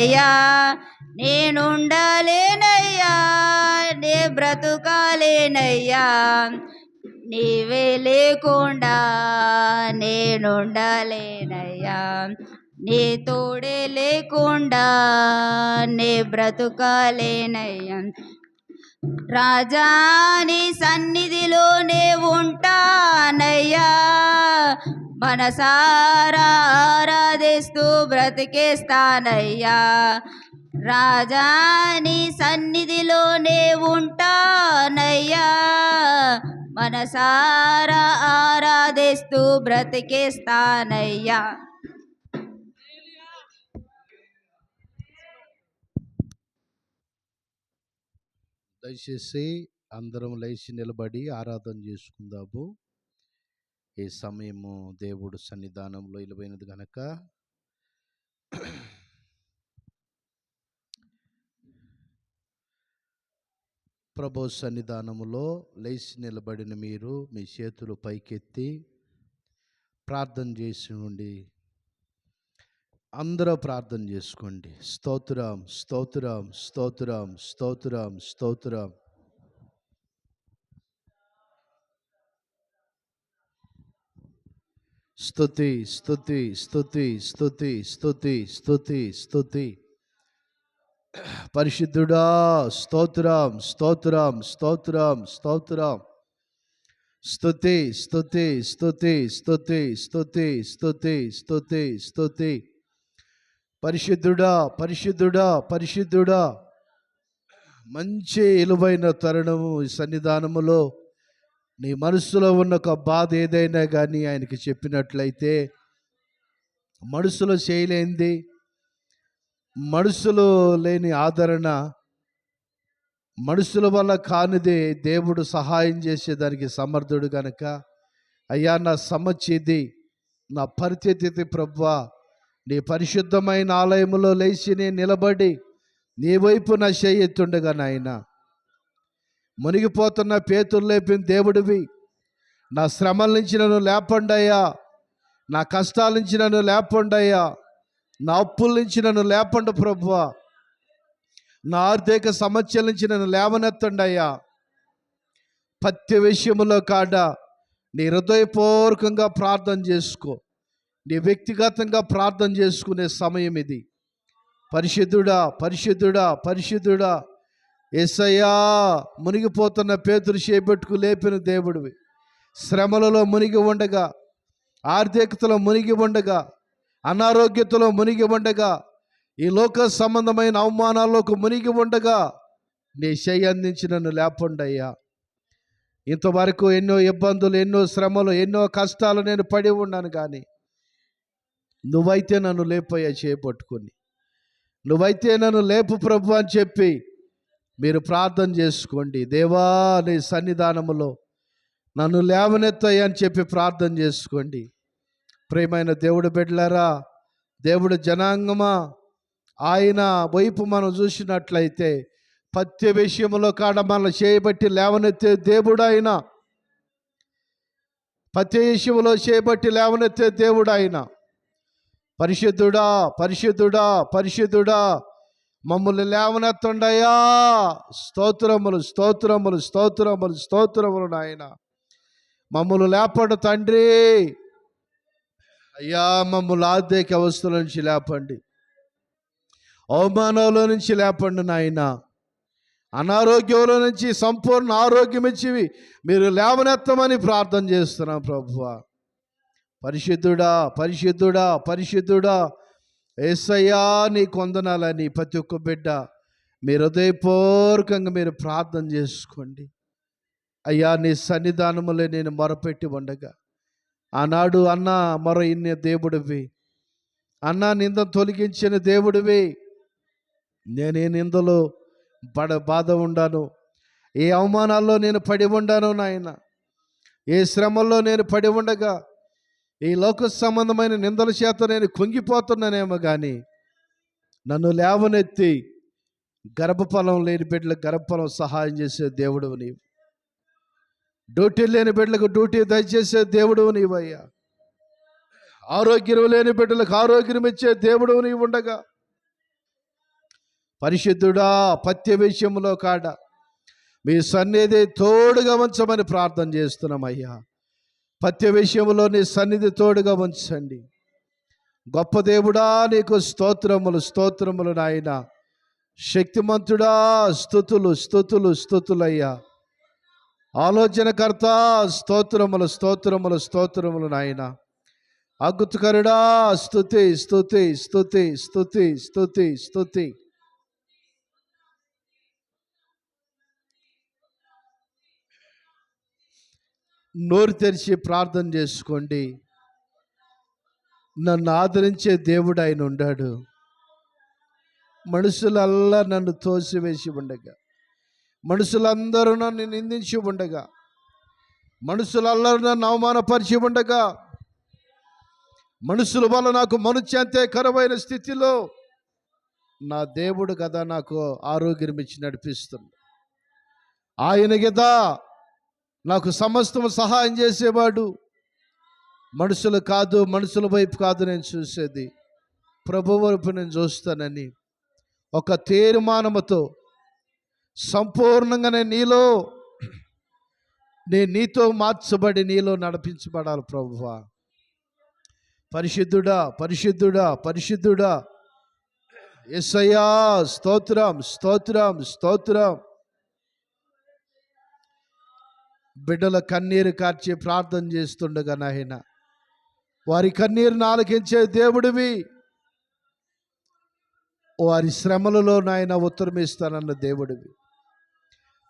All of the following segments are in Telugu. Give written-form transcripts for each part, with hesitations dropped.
లేనయ్యా, నేనుండలేనయ్యా, నే బ్రతుకాలేనయ్యా, నీవే లేకుండా నేనుండలేనయ్యా, నీ తోడే లేకుండా నే బ్రతుకాలేనయ్యా. రాజా నీ సన్నిధిలోనే ఉంటానయ్యా, మనసారా ఆరాధిస్తూ బ్రతికేస్తానయ్యా. రాజా నీ సన్నిధిలోనే ఉంటానయ్యా, మనసారా ఆరాధిస్తూ బ్రతికేస్తానయ్యా. దయచేసి అందరం లేచి నిలబడి ఆరాధన చేసుకుందాము. ఈ సమయము దేవుడు సన్నిధానంలో ఇలువైనది గనక ప్రభు సన్నిధానములో లేచి నిలబడిన మీరు మీ చేతులు పైకెత్తి ప్రార్థన చేసి ఉండి అందరూ ప్రార్థన చేసుకోండి. స్తోత్రం స్తోత్రం స్తోత్రం స్తోత్రం స్తోత్రం. స్తుతి స్తుతి స్తుతి స్తుతి స్తుతి స్తుతి స్తుతి. పరిశుద్ధుడా స్తోత్రం స్తోత్రం స్తోత్రం స్తోత్రం. స్తుతి స్తుతి స్తుతి స్తుతి స్తుతి స్తుతి స్తుతి స్తుతి. పరిశుద్ధుడా పరిశుద్ధుడా పరిశుద్ధుడా. మంచి విలువైన తరుణము ఈ సన్నిధానములో నీ మనసులో ఉన్న ఒక బాధ ఏదైనా కానీ ఆయనకి చెప్పినట్లయితే, మనసులో చేయలేంది, మనసులో లేని ఆదరణ, మనుషుల వల్ల కానిది దేవుడు సహాయం చేసేదానికి సమర్థుడు గనక, అయ్యా నా సమస్యది, నా పరిస్థితి ప్రభువా, నీ పరిశుద్ధమైన ఆలయములో లేచి నేను నిలబడి నీ వైపు నా చేయెత్తుండగా నాయన, మునిగిపోతున్న పేతురు లేపిన దేవుడివి, నా శ్రమల నుంచి నన్ను లేపండయ్యా, నా కష్టాల నుంచి నన్ను లేపండయ్యా, నా అప్పుల నుంచి నన్ను లేపండు ప్రభువా, నా ఆర్థిక సమస్యల నుంచి నన్ను లేవనెత్తండి అయ్యా. ప్రతి విషయములో కాడ నీ హృదయపూర్వకంగా ప్రార్థన చేసుకో, నీ వ్యక్తిగతంగా ప్రార్థన చేసుకునే సమయం ఇది. పరిశుద్ధుడా పరిశుద్ధుడా పరిశుద్ధుడా. యేసయ్యా, మునిగిపోతున్న పేతురు చేపట్టుకు లేపిన దేవుడివి, శ్రమలలో మునిగి ఉండగా, ఆర్థికతలో మునిగి ఉండగా, అనారోగ్యతలో మునిగి ఉండగా, ఈ లోక సంబంధమైన అవమానాల్లోకి మునిగి ఉండగా నీ చెయ్యి అందించి నన్ను లేపండయ్యా. ఇంతవరకు ఎన్నో ఇబ్బందులు, ఎన్నో శ్రమలు, ఎన్నో కష్టాలు నేను పడి ఉన్నాను, కానీ నువ్వైతే నన్ను లేపయ్యా చేపట్టుకొని, నువ్వైతే నన్ను లేపు ప్రభు అని చెప్పి మీరు ప్రార్థన చేసుకోండి. దేవా నీ సన్నిధానములో నన్ను లేవనెత్తయ్యా అని చెప్పి ప్రార్థన చేసుకోండి. ప్రియమైన దేవుడు బిడ్డలారా, దేవుడు జనాంగమా, ఆయన వైపు మనం చూసినట్లయితే ప్రతి విషయంలో కాడ మనల్ని చేయబట్టి లేవనెత్తే దేవుడు ఆయన. ప్రతి విషయంలో చేయబట్టి లేవనెత్తే దేవుడు ఆయన. పరిశుద్ధుడా పరిశుద్ధుడా పరిశుద్ధుడా, మమ్మల్ని లేవనెత్తండయ్యా. స్తోత్రములు స్తోత్రములు స్తోత్రములు స్తోత్రములు నాయన. మమ్మల్ని లేపండి తండ్రి అయ్యా. మమ్మల్ని ఆర్థిక అవస్థల నుంచి లేపండి, అవమానాల నుంచి లేపండి నాయన, అనారోగ్యంలో నుంచి సంపూర్ణ ఆరోగ్యం ఇచ్చి మీరు లేవనెత్తమని ప్రార్థన చేస్తున్నాం ప్రభువా. పరిశుద్ధుడా పరిశుద్ధుడా పరిశుద్ధుడా. యేసయ్యా నీ కొందనాలని ప్రతి ఒక్క బిడ్డ మీరు హృదయపూర్వకంగా మీరు ప్రార్థన చేసుకోండి. అయ్యా నీ సన్నిధానములే నేను మొరపెట్టి ఉండగా, ఆనాడు అన్న మొర ఇన్న దేవుడివి, అన్న నింద తొలగించిన దేవుడివి. నేనే నిందలో బాధ ఉండాను, ఏ అవమానాల్లో నేను పడి ఉండాను నాయన, ఏ శ్రమల్లో నేను పడి ఉండగా, ఈ లోక సంబంధమైన నిందల చేత నేను కుంగిపోతున్నానేమో, కానీ నన్ను లేవనెత్తి గర్భఫలం లేని బిడ్డలకు గర్భఫలం సహాయం చేసే దేవుడు నీవు, డ్యూటీ లేని బిడ్డలకు డ్యూటీ దయచేసే దేవుడు నీవయ్యా, ఆరోగ్యం లేని బిడ్డలకు ఆరోగ్యం ఇచ్చే దేవుడు నీవు ఉండగా, పరిశుద్ధుడా, పత్య విషయంలో కాడ మీ సన్నిధి తోడుగా ఉంచమని ప్రార్థన చేస్తున్నామయ్యా. పత్య విషయంలో నీ సన్నిధి తోడుగా ఉంచండి. గొప్ప దేవుడా, నీకు స్తోత్రములు స్తోత్రములు నాయన. శక్తిమంతుడా, స్తుతులు స్తుతులు స్తుతులయ్యా. ఆలోచనకర్త, స్తోత్రములు స్తోత్రములు స్తోత్రములు నాయన. అద్భుతకరుడా, స్తుతి స్తుతి స్తుతి స్తుతి స్తుతి స్తుతి. నోరు తెరిచి ప్రార్థన చేసుకోండి. నన్ను ఆదరించే దేవుడు ఆయన ఉండాడు. మనుషులల్లా నన్ను తోసివేసి ఉండగా, మనుషులందరూ నన్ను నిందించి ఉండగా, మనుషులందరూ నన్ను అవమానపరిచి ఉండగా, మనుషుల వల్ల నాకు మనుష్యంతే కరువైన స్థితిలో నా దేవుడు కదా నాకు ఆరోగ్యం ఇచ్చి నడిపిస్తుంది. ఆయన కదా నాకు సమస్తం సహాయం చేసేవాడు. మనుషులు కాదు, మనుషుల వైపు కాదు నేను చూసేది, ప్రభు వైపు నేను చూస్తానని ఒక తీర్మానముతో సంపూర్ణంగా నేను నీతో మార్చబడి నీలో నడిపించబడాలి. ప్రభువా, పరిశుద్ధుడా పరిశుద్ధుడా పరిశుద్ధుడా, యేసయ్యా స్తోత్రం స్తోత్రం స్తోత్రం. బిడ్డల కన్నీరు కార్చి ప్రార్థన చేస్తుండగా నాయన, వారి కన్నీరును ఆలకించే దేవుడివి. వారి శ్రమలలో నాయన ఉత్తరం ఇస్తానన్న దేవుడివి.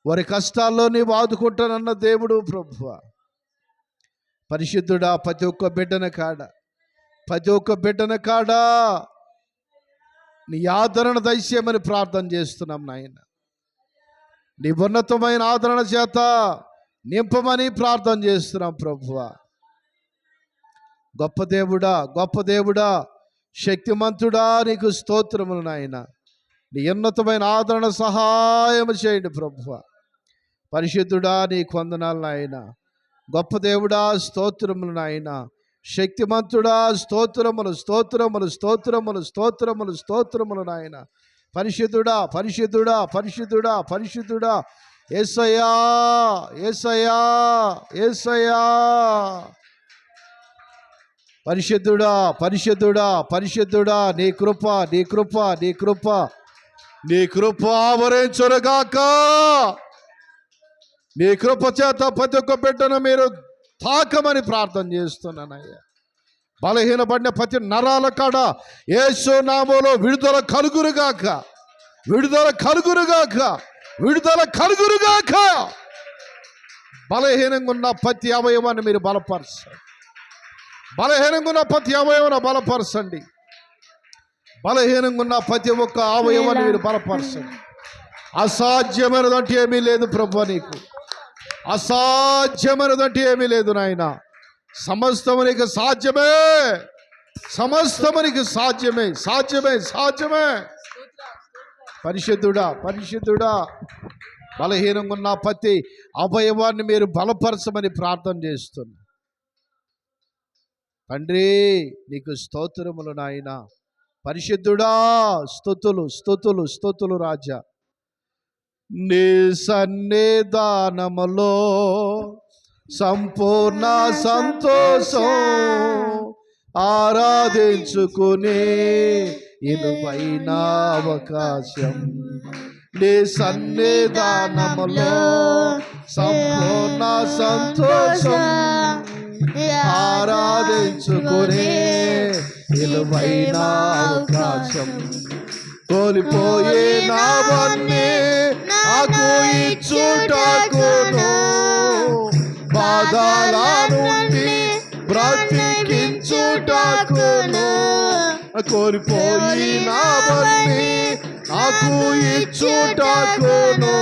వారి కష్టాల్లో నీవు ఆదుకుంటానన్న దేవుడు ప్రభువా. పరిశుద్ధుడా, ప్రతి ఒక్క బిడ్డన కాడ నీ ఆదరణ దయచేయమని ప్రార్థన చేస్తున్నాం నాయన. నీ ఉన్నతమైన ఆదరణ చేత నింపమని ప్రార్థన చేస్తున్నాం ప్రభువా. గొప్ప దేవుడా శక్తిమంతుడా, నీకు స్తోత్రములు నాయన. నీ ఉన్నతమైన ఆదరణ సహాయం చేయండి ప్రభువా. పరిశుద్ధుడా, నీకు వందనాలు నాయన. గొప్ప దేవుడా, స్తోత్రములు నాయన. శక్తిమంతుడా, స్తోత్రములు స్తోత్రములు స్తోత్రములు స్తోత్రములు స్తోత్రములు నాయన. పరిశుద్ధుడా పరిశుద్ధుడా పరిశుద్ధుడా పరిశుద్ధుడా, యేసయ్యా యేసయ్యా యేసయ్యా. పరిశుద్ధుడా పరిశుద్ధుడా పరిశుద్ధుడా, నీ కృప నీ కృప నీ కృప నీ కృప ఆవరించునుగాక. నీ కృప చేత ప్రతి ఒక్క బిడ్డను మీరు తాకమని ప్రార్థన చేస్తున్నానయ్యా. బలహీనపడిన ప్రతి నరాల కాడ యేసు నామములో విడుదల కలుగురుగాక, విడుదల కలుగురుగాక, విడుదల కలుగురుగాక. బలహీనంగా ఉన్న ప్రతి అవయవాన్ని మీరు బలపరచండి. బలహీనంగా ఉన్న ప్రతి అవయవాన్ని బలపరచండి. బలహీనంగా ఉన్న ప్రతి ఒక్క అవయవాన్ని మీరు బలపరచండి. అసాధ్యమైనదంటే ఏమీ లేదు ప్రభు, నీకు అసాధ్యమైనదంటే ఏమీ లేదు నాయన. సమస్తము నీకు సాధ్యమే, సమస్తము నీకు సాధ్యమే సాధ్యమే సాధ్యమే. పరిశుద్ధుడా పరిశుద్ధుడా, బలహీనంగా ఉన్న ప్రతి అవయవాన్ని మీరు బలపరచమని ప్రార్థన చేస్తున్నా తండ్రి. నీకు స్తోత్రములు నాయన. పరిశుద్ధుడా, స్తుతులు స్తుతులు స్తుతులు రాజా. నీ సన్నిధానములో సంపూర్ణ సంతోషం ఆరాధించుకునే ఇనుపైన అవకాశం. నీ సన్నిధానములో సంపూర్ణ సంతోషం ఆరాధించుకునే ఇనుపైన అవకాశం. కోల్పోయినవన్నీ నాకు ఇచ్చుటకును, బాధల నుండి బ్రతికించుటకును. కోల్పోయినవన్నీ నాకు ఇచ్చుటకును,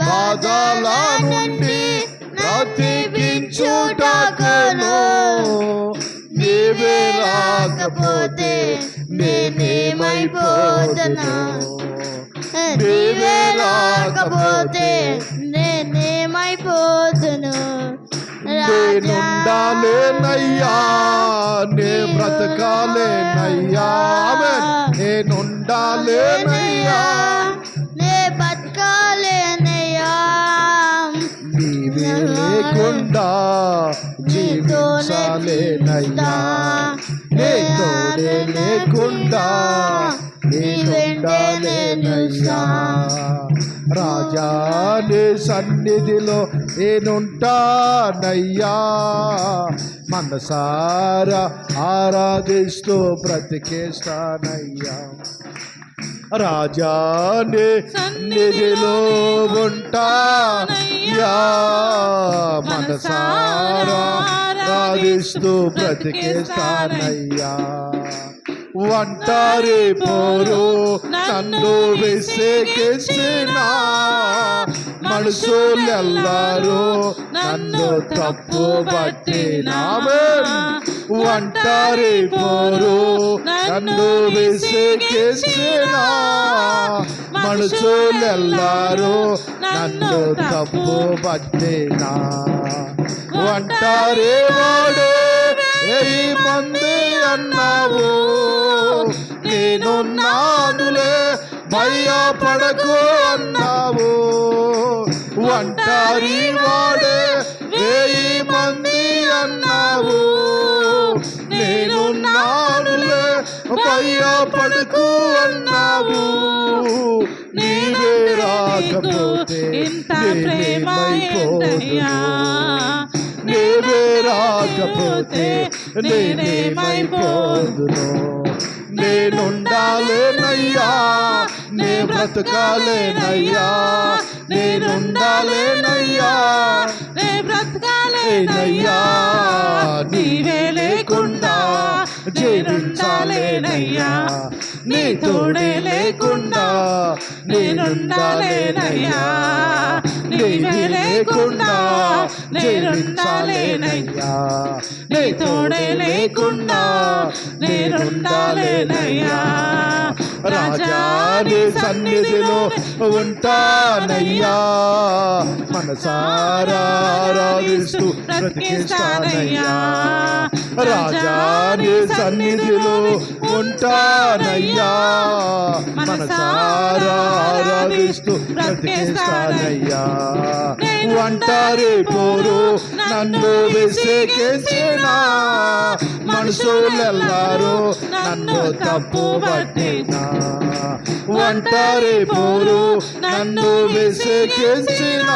బాధల నుండి బ్రతికించుటకును. నీవే రాకపోతే నేనేమైపోదును, నీవే రాకపోతే నేనేమైపోదును. నేనుండాలేనయ్యా, నే బ్రతకాలేనయ్యా, నేనుండాలేనయ్యా, నేనుండాలేనయ్యా, నే బతకాలేనయ్యా, నీవే లేకుండా జీవించాలేనయ్యా, నీ తోడే లేకుండా నేనుండాలేనయ్యా. రాజా నీ సన్నిధిలో నేనుంటానయ్యా, మనసారా ఆరాధిస్తూ బ్రతికేస్తానయ్యా. రాజా నీ సన్నిధిలో ఉంటానయ్యా, మనసారా ఆరాధిస్తూ బ్రతికేస్తానయ్యా. ఒంటరి పోరు నన్ను విసిగించిన మనుషులెల్లరూ నన్ను తప్పు పట్టినామే. ఒంటరి పోరు నన్ను విసిగించిన మనుషులెల్లరూ నన్ను తప్పు పట్టినా. ఒంటరి వాడు 1000 మంది అన్నావు, నేనున్నానులే భయపడకు అన్నావు. ఒంటరి వాడే 1000 మంది అన్నావు, నేనున్నానులే భయపడకు అన్నావు. నీవే రాకపోతే నేనేమైపోదును, నీవే రాకపోతే నేనేమైపోదును. నేనుండాలేనయ్యా, నే బ్రతకాలేనయ్యా, నేనుండాలేనయ్యా, నే బ్రతకాలేనయ్యా, నీవే లేకుండా జీవించాలేనయ్యా, నీ తోడే లేకుండా నేనుండాలేనయ్యా, నీవే లేకుండా నేనుండాలేనయ్యా, నీ తోడే లేకుండా నేనుండాలేనయ్యా. రాజా నీ సన్నిధిలో ఉంటానయ్యా, మనసారా ఆరాధిస్తూ బ్రతికేస్తానయ్యా. రాజా నీ సన్నిధిలో ఉంటానయ్యా, మనసారా ఆరాధిస్తూ బ్రతికేస్తానయ్యా. ఒంటరి పోరు నన్ను విసిగించిన మనుషులెల్లరూ నన్ను తప్పు పట్టినా. ఒంటరి పోరు నన్ను విసిగించిన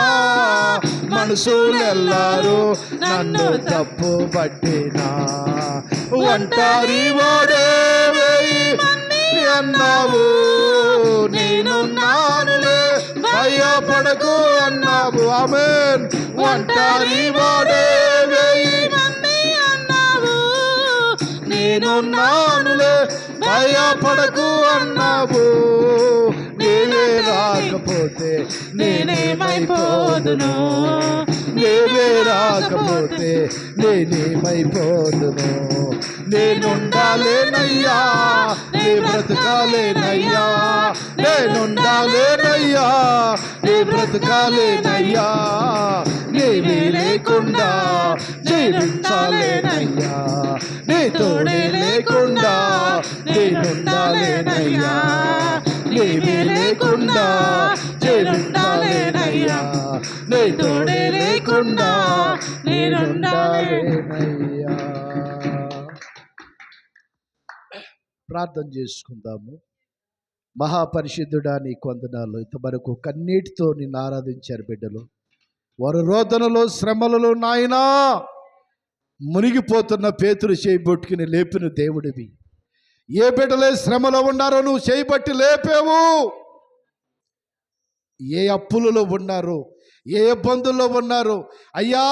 మనుషులెల్లరూ నన్ను తప్పు పట్టినా. ఒంటరి వాడే 1000 మంది అన్నావు, నేనున్నానులే భయపడకు అన్నావు. ఆమేన్. ఒంటరి వాడే 1000 మంది అన్నావు, నేనున్నానులే భయపడకు అన్నావు. నీవే రాకపోతే నేనేమైపోదును, నీవే రాకపోతే నేనేమైపోదును. నేనుండాలేనయ్యా, నీ బ్రతకాలేనయ్యా, నేనుండాలేనయ్యా, నీ బ్రతకాలేనయ్యా, నీవే లేకుండా జీవించాలేనయ్యా, నీ తోడే లేకుండా నేనుండాలేనయ్యా, నీవే లేకుండా జీవించాలేనయ్యా, నీ తోడే లేకుండా నేనుండాలేనయ్యా. ప్రార్థన చేసుకుందాము. మహాపరిశుద్ధుడా నీకు వందనాలు. ఇంతవరకు కన్నీటితో నిన్ను ఆరాధించారు బిడ్డలు. వారు రోదనలో శ్రమలలో నాయనా మునిగిపోతున్న పేతురు చేయబొట్టుకుని లేపిన దేవుడివి. ఏ బిడ్డలే శ్రమలో ఉన్నారో నువ్వు చేయబట్టి లేపావు. ఏ అప్పులలో ఉన్నారో, ఏ ఇబ్బందుల్లో ఉన్నారో అయ్యా,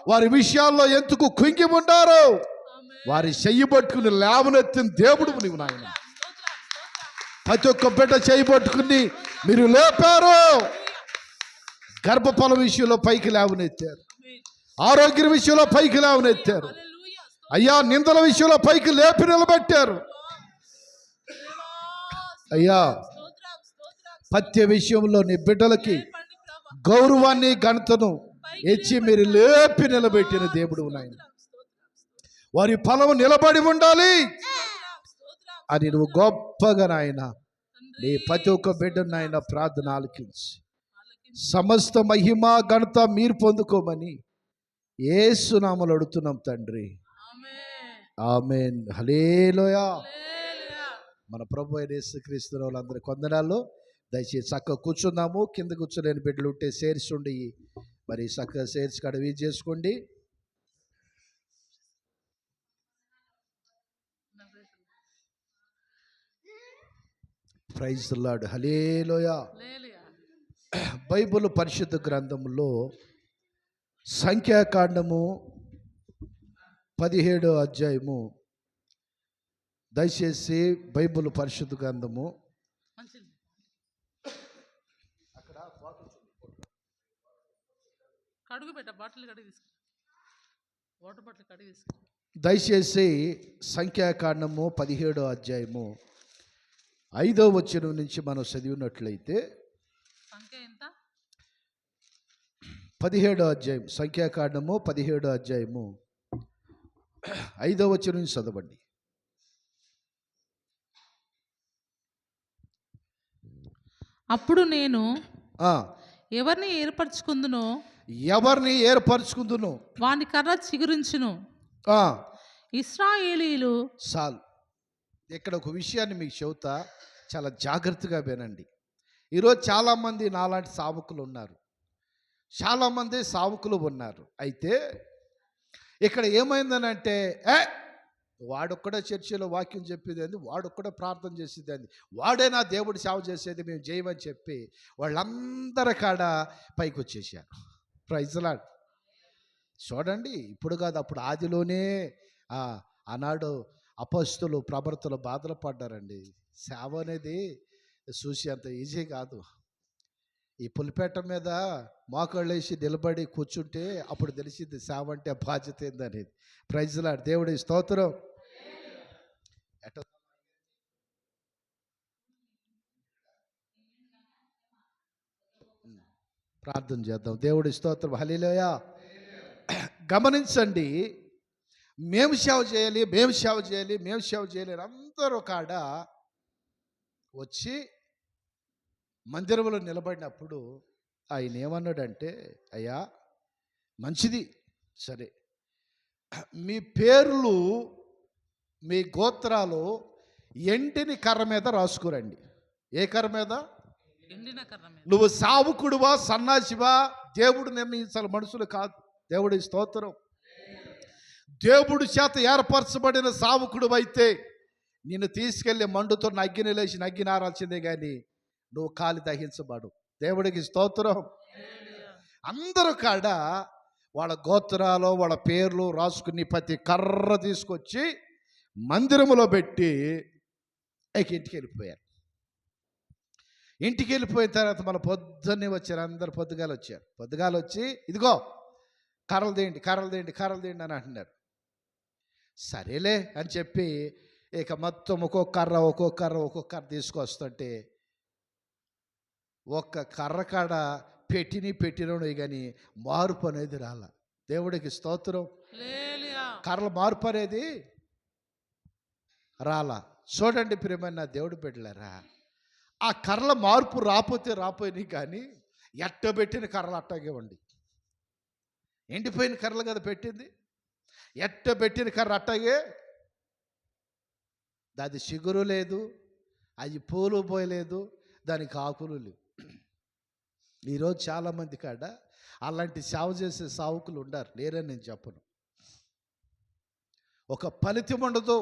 వారి విషయాల్లో ఎందుకు కుంగి ఉన్నారో వారి చెయ్యి పట్టుకుని లేవనెత్తిన దేవుడు నీవు నాయన. ప్రతి ఒక్క బిడ్డ చెయ్యి పట్టుకుని మీరు లేపారు. గర్భఫల విషయంలో పైకి లేవనెత్తారు, ఆరోగ్య విషయంలో పైకి లేవనెత్తారు అయ్యా, నిందల విషయంలో పైకి లేపి నిలబెట్టారు అయ్యా. పత్య విషయంలో నీ బిడ్డలకి గౌరవాన్ని ఘనతను ఇచ్చి మీరు లేపి నిలబెట్టిన దేవుడు నాయన. వారి ఫలం నిలబడి ఉండాలి అని నువ్వు గొప్పగా నాయన నీ ప్రతి ఒక్క బిడ్డను నాయన ప్రార్థన ఆలకించి సమస్త మహిమ ఘనత మీరు పొందుకోమని యేసు నామములో అడుగుతున్నాం తండ్రి. ఆమేన్. హల్లెలూయా. మన ప్రభు అయిన యేసుక్రీస్తు వాళ్ళందరి కొందనాలు. దయచేసి చక్కగా కూర్చుందాము. కింద కూర్చోలేని బిడ్డలు ఉంటే సేర్స్ ఉండి మరి చక్కగా సేర్స్ కాడ వీజ్ చేసుకోండి. Praise the lord. Hallelujah. Bible పరిశుద్ధ గ్రంథంలో సంఖ్యాకాండము 17వ అధ్యాయము. దయచేసి బైబిల్ పరిశుద్ధ గ్రంథము దయచేసి సంఖ్యాకాండము 17వ అధ్యాయము 5వ వచనం నుంచి మనం చదివినట్లయితే 17వ అధ్యాయం సంఖ్యాకాండము 17వ అధ్యాయము 5వ వచనం నుంచి చదవండి. అప్పుడు నేను ఎవరిని ఏర్పరచుకుందునో వాని కర్ర చిగురించును. ఇశ్రాయేలీయులు సాల్. ఇక్కడ ఒక విషయాన్ని మీకు చెబుతా, చాలా జాగ్రత్తగా వినండి. ఈరోజు చాలామంది నాలాంటి సావుకులు ఉన్నారు, చాలామంది సావుకులు ఉన్నారు. అయితే ఇక్కడ ఏమైందనంటే వాడొక్కడే చర్చిలో వాక్యం చెప్పేది అంది, వాడొక్కడే ప్రార్థన చేసేది అంది, వాడే నా దేవుడు సేవ చేసేది, మేము చేయమని చెప్పి వాళ్ళందరి కాడ పైకి వచ్చేసారు. Praise lord. చూడండి, ఇప్పుడు కాదు, అప్పుడు ఆదిలోనే ఆనాడు అపస్తులు ప్రవర్తలు బాధలు పడ్డారండి. సేవ అనేది చూసి అంత ఈజీ కాదు. ఈ పులిపేట మీద మోకాళ్ళు వేసి నిలబడి కూర్చుంటే అప్పుడు తెలిసింది సేవ అంటే బాధ్యత ఏందనేది. Praise lord. దేవుడి స్తోత్రం. ప్రార్థన చేద్దాం. దేవుడి స్తోత్రం. హల్లెలూయా. గమనించండి, మేము సేవ చేయాలి, మేము సేవ చేయాలి, మేము సేవ చేయాలి అందరూ కాడ వచ్చి మందిరంలో నిలబడినప్పుడు ఆయన ఏమన్నాడంటే, అయ్యా మంచిది సరే, మీ పేర్లు మీ గోత్రాలు ఎండిని కర్ర మీద రాసుకురండి. ఏ కర్ర మీద? నువ్వు సావుకుడువా సన్నాసివా దేవుడు నిర్ణయించాలి, మనుషులు కాదు. దేవుడి స్తోత్రం. దేవుడు చేత ఏర్పరచబడిన సావుకుడు అయితే నిన్ను తీసుకెళ్లి మండుతో నగ్గిని లేచి నగ్గి నారాల్సిందే కానీ నువ్వు కాలి దహించబడు. దేవుడికి స్తోత్రం. అందరూ కాడ వాళ్ళ గోత్రాలు వాళ్ళ పేర్లు రాసుకుని ప్రతి కర్ర తీసుకొచ్చి మందిరములో పెట్టి ఇంటికి వెళ్ళిపోయారు. ఇంటికి వెళ్ళిపోయిన తర్వాత మన పొద్దున్నే వచ్చారు, అందరు పొద్దుగాలు వచ్చారు. పొద్దుగాలు వచ్చి ఇదిగో కర్రలు తీయండి, కర్రలు తీయండి, కర్రలు తీయండి అని అంటున్నారు. సరేలే అని చెప్పి ఇక మొత్తం ఒక్కొక్క కర్ర తీసుకొస్తుంటే ఒక్క కర్ర కాడ పెట్టినవి కానీ మార్పు అనేది రాల. దేవుడికి స్తోత్రం. కర్రల మార్పు అనేది రాలా. చూడండి ప్రియమైన దేవుడు బిడ్డలారా, ఆ కర్రల మార్పు రాపోయినాయి కానీ ఎట్టబెట్టిన కర్రలు అట్టాగే ఉండి, ఎండిపోయిన కర్రలు కదా పెట్టింది, ఎట్టబెట్టిన కర్ర అట్టాగే, దాని చిగురు లేదు, అది పూలు పోయలేదు, దానికి ఆకులు లేవు. ఈరోజు చాలామంది కాడ అలాంటి సేవ చేసే సావుకులు ఉండారు, లేరని నేను చెప్పను. ఒక ఫలితం ఉండదు,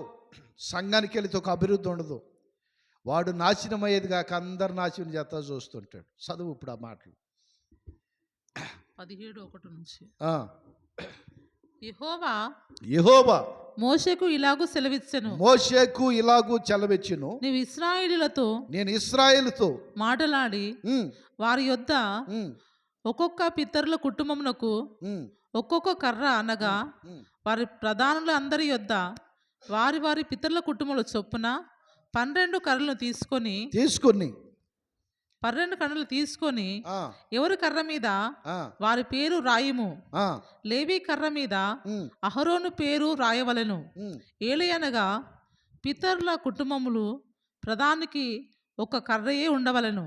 సంఘానికి వెళితే ఒక అభివృద్ధి ఉండదు. వాడు నాశనం అయ్యేది కాక అందరు నాశనం చేస్తా చూస్తుంటాడు. చదువు ఇప్పుడు ఆ మాటలు. 17:1 నుంచి. యెహోవా మోషేకు ఇలాగూ సెలవిచ్చెను, నీవు నేను ఇశ్రాయేలుతో మాటలాడి వారి యొద్ద ఒక్కొక్క పితరుల కుటుంబమునకు ఒక్కొక్క కర్ర అనగా వారి ప్రధానుల అందరి యొద్ద వారి వారి పితరుల కుటుంబముల చొప్పున 12 కర్రలను తీసుకొని 12 కర్రలు తీసుకొని ఎవరి కర్ర మీద వారి పేరు రాయము. లేవి కర్ర మీద అహరోను పేరు రాయవలెను. ఏలయనగా పితరుల కుటుంబములు ప్రధానికి ఒక కర్రయే ఉండవలను.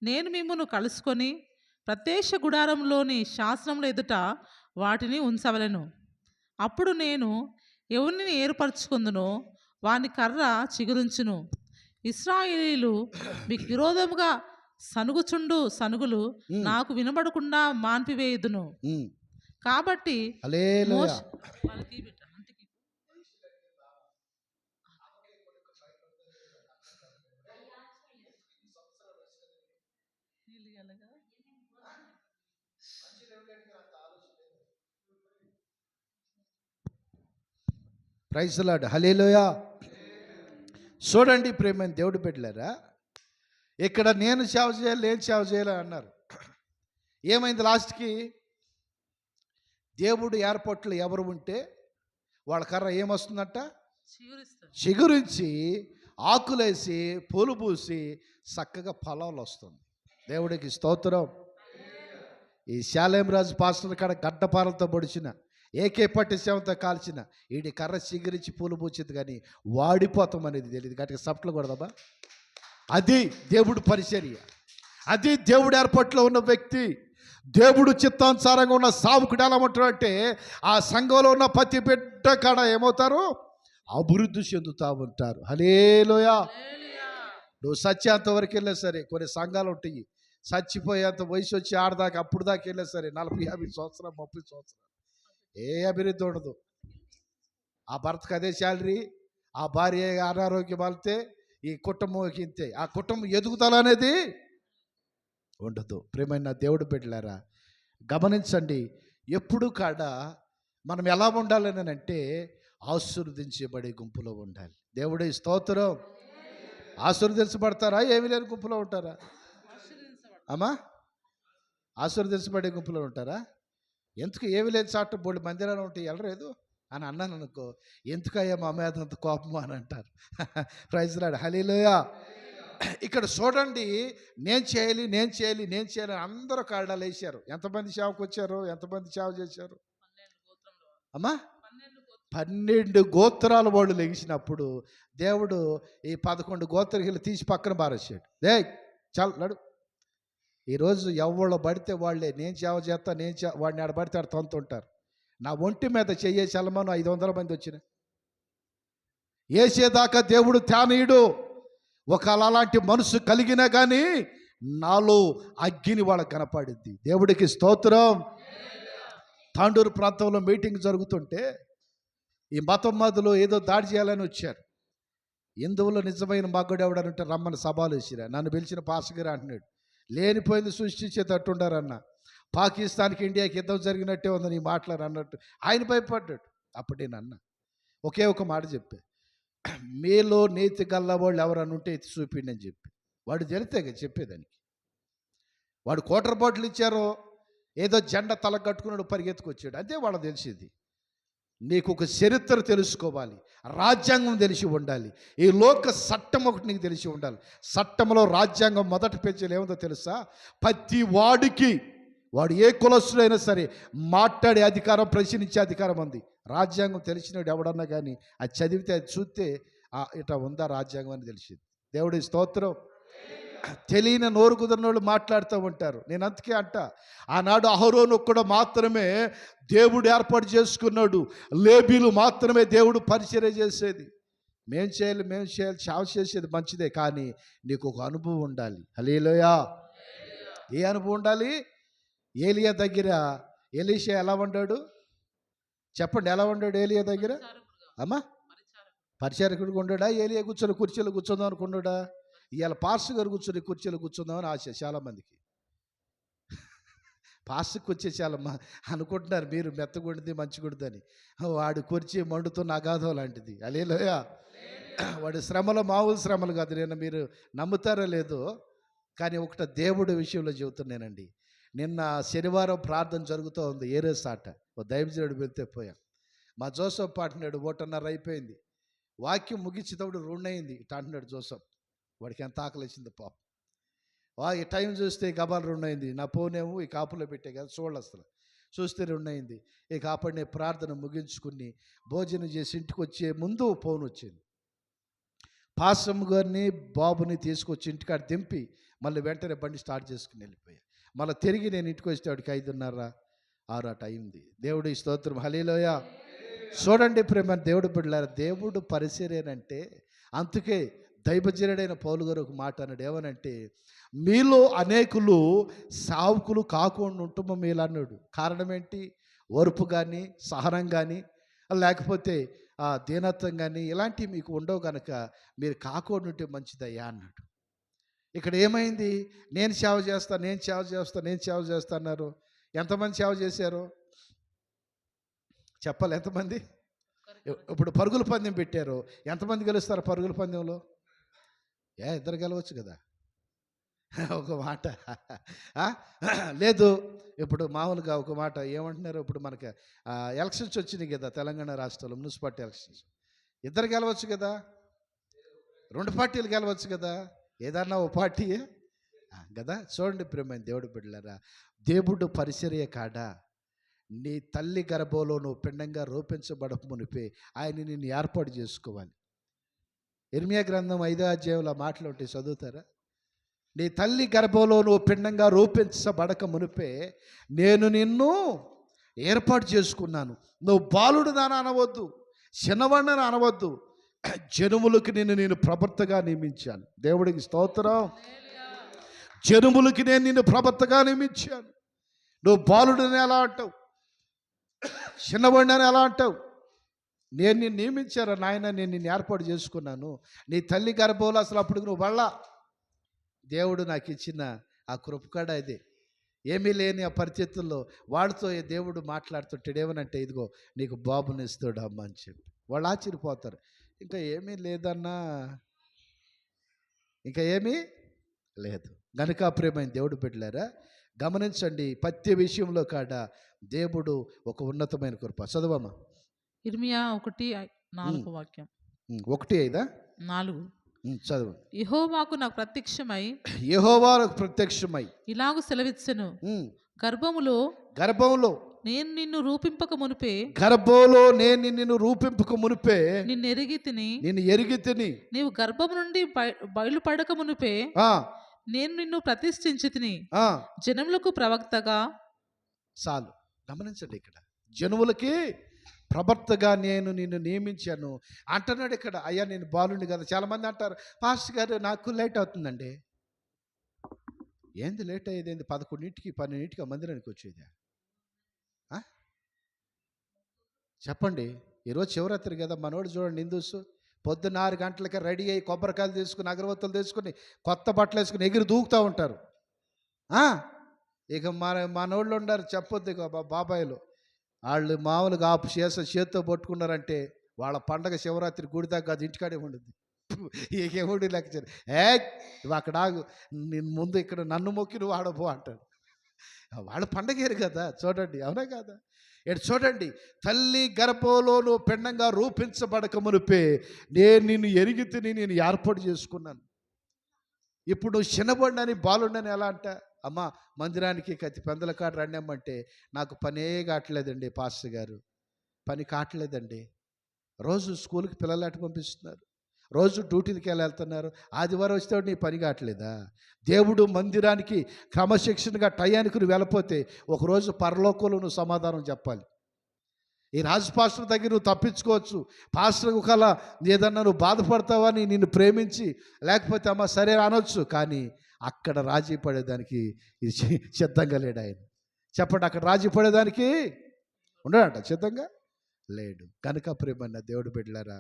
నేను మిమ్మును కలుసుకొని ప్రత్యక్ష గుడారంలోని శాసనముల ఎదుట వాటిని ఉంచవలెను. అప్పుడు నేను ఎవరిని ఏర్పరచుకుందునో వాని కర్ర చిగురించును. ఇశ్రాయేలీలు మీకు విరోధముగా సనుగుచుండు సనుగులు నాకు వినబడకుండా మాన్పివేయుదును. కాబట్టి hallelujah. Praise the lord. Hallelujah. చూడండి ప్రేమైన దేవుడు పెట్టలేరా, ఇక్కడ నేను సేవ చేయాలి నేను సేవ చేయాలి అన్నారు. ఏమైంది లాస్ట్కి? దేవుడు ఏర్పాట్లు ఎవరు ఉంటే వాళ్ళ కర్ర ఏమొస్తుందంట? చిగురించి ఆకులేసి పూలు పూసి చక్కగా ఫలాలు వస్తుంది. దేవుడికి స్తోత్రం. ఈ శాలేం రాజు పాస్టర్ కాడ గడ్డపారలతో పొడిచిన ఏకే పట్టి సేవతో కాల్చిన వీడి కర్ర చిగురించి పూలు పూచింది, కానీ వాడిపోతాం అనేది తెలియదు. గట్టిగా సప్ట్లు కొడదామా? అది దేవుడు పరిచర్య, అది దేవుడు ఏర్పాట్లో ఉన్న వ్యక్తి. దేవుడు చిత్తానుసారంగా ఉన్న సావుకుడు ఎలా ఉంటాడంటే ఆ సంఘంలో ఉన్న ప్రతి బిడ్డ కాడ ఏమవుతారు? అభివృద్ధి చెందుతూ ఉంటారు. హల్లెలూయా. నువ్వు సత్యాంత వరకు వెళ్ళే సరే, కొన్ని సంఘాలు ఉంటాయి చచ్చిపోయేంత వయసు వచ్చి ఆడదాకా అప్పుడు దాకా వెళ్ళే సరే 40-50 సంవత్సరాలు 30 సంవత్సరాలు ఏ అభివృద్ధి ఉండదు. ఆ భర్తకు అదే శాలరీ, ఆ భార్య అనారోగ్యం వెళ్తే ఈ కుటుంబంకి ఇంతే, ఆ కుటుంబం ఎదుగుదల అనేది ఉండదు. ప్రేమైన దేవుడు బిడ్డలారా గమనించండి, ఎప్పుడు కాడ మనం ఎలా ఉండాలని అంటే ఆశీర్వదించబడే గుంపులో ఉండాలి. దేవుడి స్తోత్రం. ఆశీర్వదించబడతారా ఏమి లేని గుంపులో ఉంటారా అమ్మా? ఆశీర్వదించబడే గుంపులో ఉంటారా? ఎందుకు ఏమి లేని చాట బోళ్ళు మందిరాలు ఉంటాయి వెళ్ళలేదు అని అన్నాను అనుకో, ఎందుకయ్యా మా మీద అంత కోపము అని అంటారు. Praise the lord. హల్లెలూయా. ఇక్కడ చూడండి, నేను చేయాలి నేను చేయాలి నేను చేయాలి అందరూ కాడాలు వేసారు. ఎంతమంది సేవకు వచ్చారు? ఎంతమంది సేవ చేశారు అమ్మా? 12 గోత్రాల వాళ్ళు లెగిసినప్పుడు దేవుడు ఈ 11 గోత్రహిలు తీసి పక్కన బారేసాడు. చాలు నడు. ఈరోజు ఎవళ్ళు పడితే వాళ్ళే నేను సేవ చేస్తా వాడిని ఆడబడితే ఆడ తంతుంటారు. నా ఒంటి మీద చెయ్యే చలమను 500 మంది వచ్చిన వేసేదాకా దేవుడు త్యానీయుడు. ఒకవేళ అలాంటి మనసు కలిగినా కానీ నాలో అగ్గిని వాళ్ళకి కనపడింది. దేవుడికి స్తోత్రం. తాండూరు ప్రాంతంలో మీటింగ్ జరుగుతుంటే ఈ మతోన్మాదులు ఏదో దాడి చేయాలని వచ్చారు. హిందువులు నిజమైన మగ్గుడు ఎవడనంటే రమ్మని సభలు వేసిరా. నన్ను పిలిచిన పాస్టర్ అంటున్నాడు, లేనిపోయింది సృష్టించేటట్టుండారన్న. పాకిస్తాన్కి ఇండియాకి యుద్ధం జరిగినట్టే ఉందని ఈ మాటలు అన్నట్టు ఆయన భయపడ్డాడు. అప్పుడు నేను అన్న ఒకే ఒక మాట చెప్పా, మీలో నీతి గల్లవాళ్ళు ఎవరన్నా ఉంటే ఎత్తి చూపిండి అని చెప్పి. వాడు తెలితే చెప్పేదానికి. వాడు కోటర్ బాటిల్ ఇచ్చారో ఏదో జెండా తల కట్టుకున్నాడు పరిగెత్తుకొచ్చాడు, అంతే వాళ్ళకి తెలిసింది. నీకు ఒక చరిత్ర తెలుసుకోవాలి, రాజ్యాంగం తెలిసి ఉండాలి, ఈ లోక చట్టం ఒకటి నీకు తెలిసి ఉండాలి. చట్టంలో రాజ్యాంగం మొదటి పేజీలో ఏముందో తెలుసా? ప్రతి వాడికి వాడు ఏ కులస్తుడైనా సరే మాట్లాడే అధికారం, ప్రశ్నించే అధికారం ఉంది. రాజ్యాంగం తెలిసినాడు ఎవడన్నా కానీ అది చదివితే అది చూస్తే ఇట్లా ఉందా రాజ్యాంగం అని తెలిసింది. దేవుడి స్తోత్రం. తెలియని నోరు కుదిరిన వాళ్ళు మాట్లాడుతూ ఉంటారు. నేను అందుకే అంట, ఆనాడు అహరోను కూడా మాత్రమే దేవుడు ఏర్పాటు చేసుకున్నాడు, లేబీలు మాత్రమే దేవుడు పరిచర్య చేసేది. మేం చేయాలి సేవ చేసేది మంచిదే, కానీ నీకు ఒక అనుభవం ఉండాలి. హల్లెలూయా. ఏ అనుభవం ఉండాలి? ఏలియా దగ్గర ఎలీషా ఎలా ఉన్నాడు చెప్పండి? ఎలా ఉన్నాడు ఏలియా దగ్గర? అమ్మా, పరిచారకుడిగా ఉన్నాడా? ఏలియా కూర్చొని కుర్చీలో కూర్చుందాం అనుకున్నాడా? ఇవాళ పాస్టర్ గారు కూర్చొని కుర్చీలో కూర్చుందామని ఆశ చాలామందికి. పాస్టర్కి వచ్చే చాలా అనుకుంటున్నారు మీరు మెత్తగుండిది మంచిగుండిదని. వాడు కుర్చీ మండుతున్న అగాధం లాంటిది. హల్లెలూయా. వాడి శ్రమలు మామూలు శ్రమలు కాదు. నేను మీరు నమ్ముతారో లేదో కానీ ఒకట దేవుడి విషయంలో చెబుతున్నానండి. నిన్న శనివారం ప్రార్థన జరుగుతూ ఉంది ఏరేసాట. ఓ దైవజనుడు వెళ్తే పోయాం. మా జోసఫ్ పాటినాడు 1:30 అయిపోయింది. వాక్యం ముగించేటప్పుడు 2 అయింది. ఇట్లా అంటున్నాడు జోసఫ్. వాడికి ఎంత ఆకలి వచ్చింది పాపం. ఈ టైం చూస్తే గబాలు 2 అయింది. నా ఫోనేమో ఈ కాపులో పెట్టే కదా చూడాలి, అసలు చూస్తే 2 అయింది. ఇక అప్పటి ప్రార్థన ముగించుకుని భోజనం చేసి ఇంటికి వచ్చే ముందు ఫోన్ వచ్చింది. పాస్టమ్ గారిని బాబుని తీసుకొచ్చి ఇంటికాడ దింపి మళ్ళీ వెంటనే బండి స్టార్ట్ చేసుకుని వెళ్ళిపోయా. మళ్ళీ తిరిగి నేను ఇంటికి వచ్చేవాడికి 5:30, 6 అట అయింది. దేవుడి స్తోత్రం, హల్లెలూయా. చూడండి ప్రేమ దేవుడు బిడ్డలారా, దేవుడు పరిచర్యనంటే అందుకే దైవజనుడైన పౌలు గారు ఒక మాట అన్నాడు. ఏమనంటే, మీలో అనేకులు సావుకులు కాకుండా ఉంటుమ మీలో అన్నాడు. కారణం ఏంటి? ఓర్పు కానీ, సహనం కానీ, లేకపోతే దీనత్వం కానీ ఇలాంటివి మీకు ఉండవు కనుక మీరు కాకుండా ఉంటే మంచిదయ్యా అన్నాడు. ఇక్కడ ఏమైంది? నేను సేవ చేస్తా, నేను సేవ చేస్తా, నేను సేవ చేస్తా అన్నారు. ఎంతమంది సేవ చేశారు చెప్పాలి? ఎంతమంది? ఇప్పుడు పరుగుల పందెం పెట్టారు, ఎంతమంది గెలుస్తారు పరుగుల పందెంలో? ఇద్దరు గెలవచ్చు కదా. ఒక మాట లేదు. ఇప్పుడు మామూలుగా ఒక మాట ఏమంటున్నారు, ఇప్పుడు మనకి ఎలక్షన్స్ వచ్చినాయి కదా తెలంగాణ రాష్ట్రంలో, మున్సిపాలిటీ ఎలక్షన్స్. ఇద్దరు గెలవచ్చు కదా, 2 పార్టీలు గెలవచ్చు కదా, ఏదన్నా ఓ పార్టీయే కదా. చూడండి ప్రేమైన దేవుడు బిడ్డలారా, దేవుడు పరిచర్య కాడా నీ తల్లి గర్భంలో నువ్వు పిండంగా రూపించబడక మునిపే ఆయన నిన్ను ఏర్పాటు చేసుకోవాలి. ఇర్మియా గ్రంథం 5వ అధ్యాయంలో మాటలు ఉంటాయి, చదువుతారా? నీ తల్లి గర్భంలో నువ్వు పిండంగా రూపించబడక మునిపే నేను నిన్ను ఏర్పాటు చేసుకున్నాను. నువ్వు బాలుడు దాని అనవద్దు, చిన్నవాడిని అనవద్దు, జనములకి నేను ప్రవర్తగా నియమించాను. దేవుడికి స్తోత్రం. జనములకి నేను నిన్ను ప్రవర్తగా నియమించాను. నువ్వు బాలుడిని ఎలా అంటావు, చిన్నవాడిని ఎలా అంటావు? నేను నిన్ను నియమించారా నాయన, నేను నిన్ను ఏర్పాటు చేసుకున్నాను. నీ తల్లి గర్భంలో అసలు అప్పుడు నువ్వు వల్ల దేవుడు నాకు ఇచ్చిన ఆ కృపకాడ ఇదే. ఏమీ లేని ఆ పరిస్థితుల్లో వాడితో దేవుడు మాట్లాడుతుంటాడు. ఏమనంటే, ఇదిగో నీకు బాబుని ఇస్తాడు అమ్మ అని చెప్పి. వాళ్ళు ఆశ్చర్యపోతారు. ఇంకా ఏమీ లేదన్నా, ఇంకా ఏమీ లేదు గనుక ప్రేమైన దేవుడు బిడ్డలారా, గమనించండి, ప్రతి విషయంలో కాడ దేవుడు ఒక ఉన్నతమైన కృప. చదవమ్మా. ఇర్మియా 1:4 వాక్యం. 1:5 4 చదువు. యెహోవాకు నాకు ప్రత్యక్షమై, యెహోవాకు ప్రత్యక్షమై ఇలాగు సెలవిచ్చెను, గర్భములో నేను నిన్ను రూపింపక మునిపే, గర్భంలో నేను నిన్ను రూపింపక మునిపే నిన్ను ఎరిగి తిని, నీవు గర్భం నుండి బయలుపడక మునిపే నేను నిన్ను ప్రతిష్ఠించి తిని, జనములకు ప్రవక్తగా. చాలు గమనించండి, ఇక్కడ జనములకి ప్రవర్తగా నేను నిన్ను నియమించాను అంటున్నాడు. ఇక్కడ అయ్యా నేను బాలుండి కదా. చాలామంది అంటారు, పాస్టర్ గారు నాకు లేట్ అవుతుందండి. ఏంది లేట్ అయ్యేది? 11ంటికి 12ంటికి మందిరానికి వచ్చేది? చెప్పండి. ఈరోజు శివరాత్రి కదా, మనోడు చూడండి, హిందూస్ పొద్దున్న 6 గంటలకి రెడీ అయ్యి కొబ్బరికాయలు తీసుకుని అగరవత్తులు తీసుకుని కొత్త బట్టలు వేసుకుని ఎగిరి దూకుతూ ఉంటారు. ఇక మనోళ్ళు ఉన్నారు చెప్పొద్దు, ఇక బాబాయిలు వాళ్ళు మామూలుగా చేత్తో పట్టుకున్నారంటే వాళ్ళ పండగ శివరాత్రి గుడిదాకా కాదు, ఇంటికాడే ఉండుద్ది. ఏముడి లెక్చర్, నువ్వు అక్కడ ఆగు, నేను ముందు ఇక్కడ నన్ను మొక్కి నువ్వు ఆడపో అంటాడు. వాళ్ళ పండగేరు కదా. చూడండి, అవునా కదా? ఇటు చూడండి, తల్లి గర్భంలో నువ్వు పిండంగా రూపించబడక మునిపే నేను నిన్ను ఎరిగి తిని నేను ఏర్పాటు చేసుకున్నాను. ఇప్పుడు చిన్నబండని బాలుండని ఎలా అంట? అమ్మ మందిరానికి కత్తి పెందల కాడ రండి అమ్మంటే నాకు పనే కావట్లేదండి పాస్టర్ గారు, పని కావట్లేదండి. రోజు స్కూల్కి పిల్లలు అటు పంపిస్తున్నారు, రోజు డ్యూటీలకి వెళ్తున్నారు, ఆదివారం వస్తే నీ పని కావట్లేదా? దేవుడు మందిరానికి క్రమశిక్షణగా టయానికి నువ్వు వెళ్ళపోతే ఒకరోజు పరలోకంలో నువ్వు సమాధానం చెప్పాలి. ఈ రాజు పాస్టర్ దగ్గర నువ్వు తప్పించుకోవచ్చు, పాస్టర్ ఒకలా ఏదన్నా నువ్వు బాధపడతావని నిన్ను ప్రేమించి లేకపోతే అమ్మ సరే అనొచ్చు, కానీ అక్కడ రాజీ పడేదానికి ఇది సిద్ధంగా లేడు ఆయన. చెప్పండి, అక్కడ రాజీ పడేదానికి ఉండడంట, సిద్ధంగా లేడు. కనుక ప్రేమన్న దేవుడు బిడ్డలారా,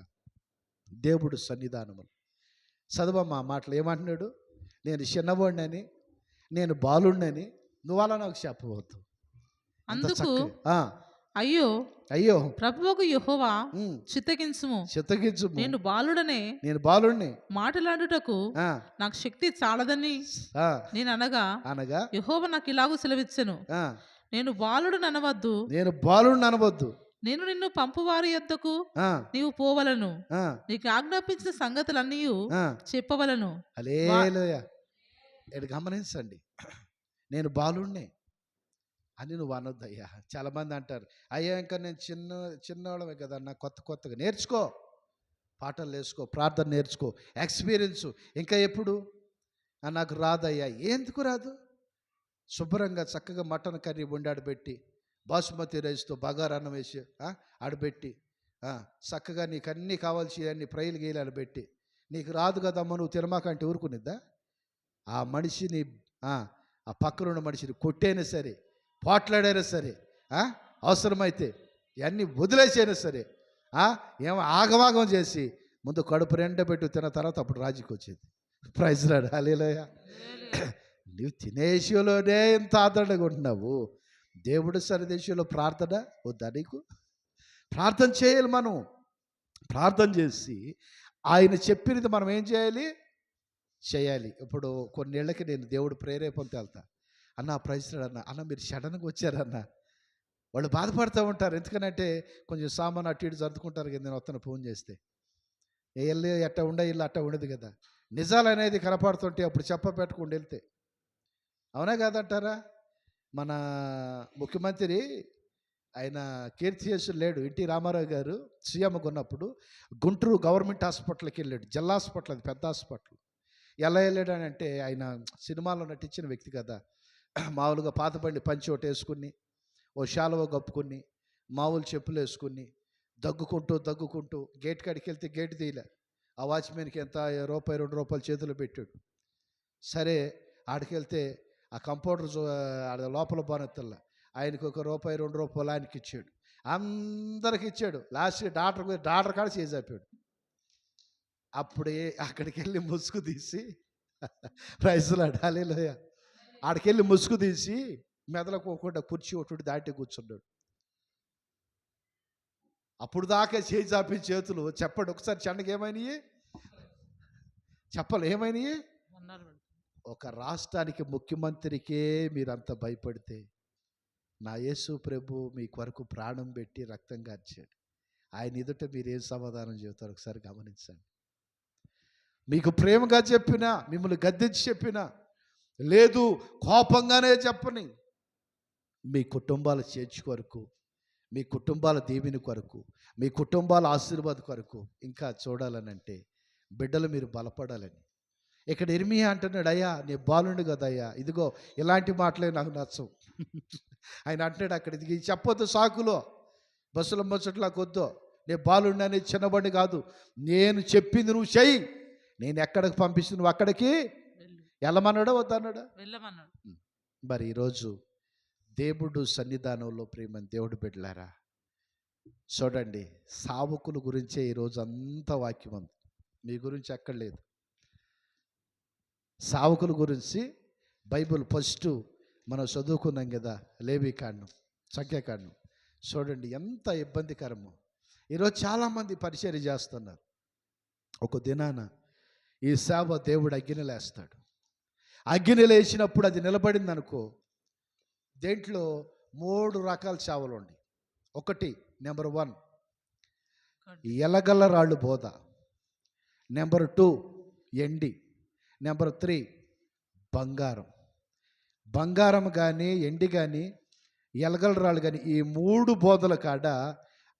దేవుడు సన్నిధానములు చదవమ్మా మాటలు ఏమంటున్నాడు? నేను చిన్నవాడినని, నేను బాలుడినని నువ్వు అలా నాకు చెప్పవద్దు. అందుకు అయ్యో ప్రభువుకు యెహోవా చిత్తగించుము, నేను బాలుడిని మాట్లాడుటకు నాకు శక్తి చాలదని నేను అనగా యెహోవా నాకు ఇలాగూ సెలవిచ్చెను, నేను బాలుడిని అనవద్దు, నేను నిన్ను పంపువారి యొద్దకు నీవు పోవలను, నీకు ఆజ్ఞాపించిన సంగతులన్నీ చెప్పవలను. హల్లెలూయా. గమనించండి, నేను బాలుడినే అని నువ్వు అనొద్దయ్యా. చాలామంది అంటారు, అయ్యా ఇంకా నేను చిన్నవాళ్ళమే కదా, నా కొత్తగా నేర్చుకో, పాటలు నేర్చుకో, ప్రార్థన నేర్చుకో, ఎక్స్పీరియన్స్. ఇంకా ఎప్పుడు నాకు రాదయ్యా. ఎందుకు రాదు? శుభ్రంగా చక్కగా మటన్ కర్రీ వండి ఆడబెట్టి, బాసుమతి రైస్తో బగారా అన్నం వేసి ఆడబెట్టి, చక్కగా నీకు అన్నీ కావాల్సి అన్ని ఫ్రైలు గీలు ఆడబెట్టి, నీకు రాదు కదమ్మా నువ్వు తినమాకంటే ఊరుకునిద్దా? ఆ మనిషిని ఆ పక్కనున్న మనిషిని కొట్టైనా సరే, పోట్లాడైనా సరే, అవసరమైతే ఇవన్నీ వదిలేసైనా సరే, ఏమో ఆగమాగం చేసి ముందు కడుపు నిండా పెట్టు, తిన్న తర్వాత అప్పుడు రాజీకి వచ్చేది. ప్రైజ్ లార్డ్, హల్లెలూయా. నువ్వు తినేషిలోనే ఇంత ఆదరణగా ఉంటున్నావు, దేవుడు సన్నిధిలో ప్రార్థన వద్దా నీకు? ప్రార్థన చేయాలి. మనం ప్రార్థన చేసి ఆయన చెప్పినది మనం ఏం చేయాలి. ఇప్పుడు కొన్నేళ్ళకి నేను దేవుడు ప్రేరేపణతో వెళ్తా, అన్న ప్రైజ్ లార్డ్ అన్న మీరు సడన్గా వచ్చారన్న. వాళ్ళు బాధపడుతూ ఉంటారు, ఎందుకనంటే కొంచెం సామాన్ అటు ఇటు సర్దుకుంటారు కదా. నేను వస్తాను ఫోన్ చేస్తే, వెళ్ళి అట్ట ఉండే ఇల్లు అట్ట ఉండదు కదా. నిజాలు అనేది కనపడుతుంటే అప్పుడు చెప్పపెట్టకుండా వెళ్తే, అవునా కాదంటారా? మన ముఖ్యమంత్రి ఆయన కీర్తిశేషులు లేడు, ఎన్టీ రామారావు గారు సీఎంగా ఉన్నప్పుడు గుంటూరు గవర్నమెంట్ హాస్పిటల్కి వెళ్ళాడు. జిల్లా హాస్పిటల్, అది పెద్ద హాస్పిటల్. ఎలా వెళ్ళాడు అని అంటే, ఆయన సినిమాలో నటించిన వ్యక్తి కదా. మామూలుగా పాతబండి పంచి ఒకటి వేసుకుని, ఓ శాలువ కప్పుకుని, మామూలు చెప్పులు వేసుకుని, దగ్గుకుంటూ గేట్ కాడికి వెళ్తే గేట్ తీయలే. ఆ వాచ్మెన్కి ఎంత రూపాయి 2 రూపాయలు చేతిలో పెట్టాడు. సరే ఆడికి వెళ్తే ఆ కంపౌండర్ ఆడ లోపల బానెత్తల్లా ఆయనకు 1 రూపాయి 2 రూపాయలు ఆయనకి ఇచ్చాడు, అందరికి ఇచ్చాడు. లాస్ట్ డాక్టర్ కాడ చేసాపాడు. అప్పుడే అక్కడికి వెళ్ళి ముసుగు తీసి ప్రైజ్ లార్డ్, హల్లెలూయా, ఆడికెళ్ళి ముసుగు తీసి మెదలకోకుండా కుర్చీ ఒకటి దాటి కూర్చున్నాడు. అప్పుడు దాకా చేయి చాపి చేతులు చెప్పండి ఒకసారి చెండకి ఏమైనాయి? చెప్పలు ఏమైనాయి? ఒక రాష్ట్రానికి ముఖ్యమంత్రికే మీరంతా భయపడితే, నా యేసు ప్రభు మీ కొరకు ప్రాణం పెట్టి రక్తం కార్చాడు. ఆయన ఎదుట మీరు ఏం సమాధానం చెబుతారు ఒకసారి గమనించండి. మీకు ప్రేమగా చెప్పినా, మిమ్మల్ని గద్దించి చెప్పినా, లేదు కోపంగానే చెప్పని, మీ కుటుంబాల చేర్చు కొరకు, మీ కుటుంబాల దీవెన కొరకు, మీ కుటుంబాల ఆశీర్వాద కొరకు ఇంకా చూడాలనంటే బిడ్డలు మీరు బలపడాలని. ఇక్కడ ఇర్మియా అంటున్నాడు, అయ్యా నీ బాలుండు కదయ్యా, ఇదిగో ఇలాంటి మాటలే నాకు నచ్చవు. ఆయన అంటున్నాడు అక్కడ, ఇది చెప్పొద్దు సాకులో, బస్సుల ముచ్చట్లా కొద్దో, నీ బాలుండు అనేది చిన్నబండి కాదు, నేను చెప్పింది నువ్వు చెయ్యి, నేను ఎక్కడికి పంపిస్తుంది నువ్వు అక్కడికి వెళ్ళమన్నాడో వద్దన్నాడా? వెళ్ళమన్నాడు. మరి ఈరోజు దేవుడు సన్నిధానంలో ప్రేమ దేవుడు బిడ్డలారా చూడండి, సావుకుల గురించే ఈరోజు అంత వాక్యం ఉంది, మీ గురించి ఎక్కడ లేదు. సావుకుల గురించి బైబిల్ ఫస్ట్ మనం చదువుకున్నాం కదా, లేవీకాండం, సంఖ్యాకాండం. చూడండి ఎంత ఇబ్బందికరమో. ఈరోజు చాలామంది పరిచర్య చేస్తున్నారు. ఒక దినాన ఈ సేవ దేవుడు అగ్నిలేస్తాడు. అగ్నిలేసినప్పుడు అది నిలబడింది అనుకో, దేంట్లో 3 రకాల సేవలు ఉండి. ఒకటి నెంబర్ 1 ఎలగల్ల రాళ్ళు బోధ, నెంబర్ 2 ఎండి, నెంబర్ 3 బంగారం కానీ ఎండి కానీ ఎలగల రాళ్ళు కానీ, ఈ 3 బోధల కాడ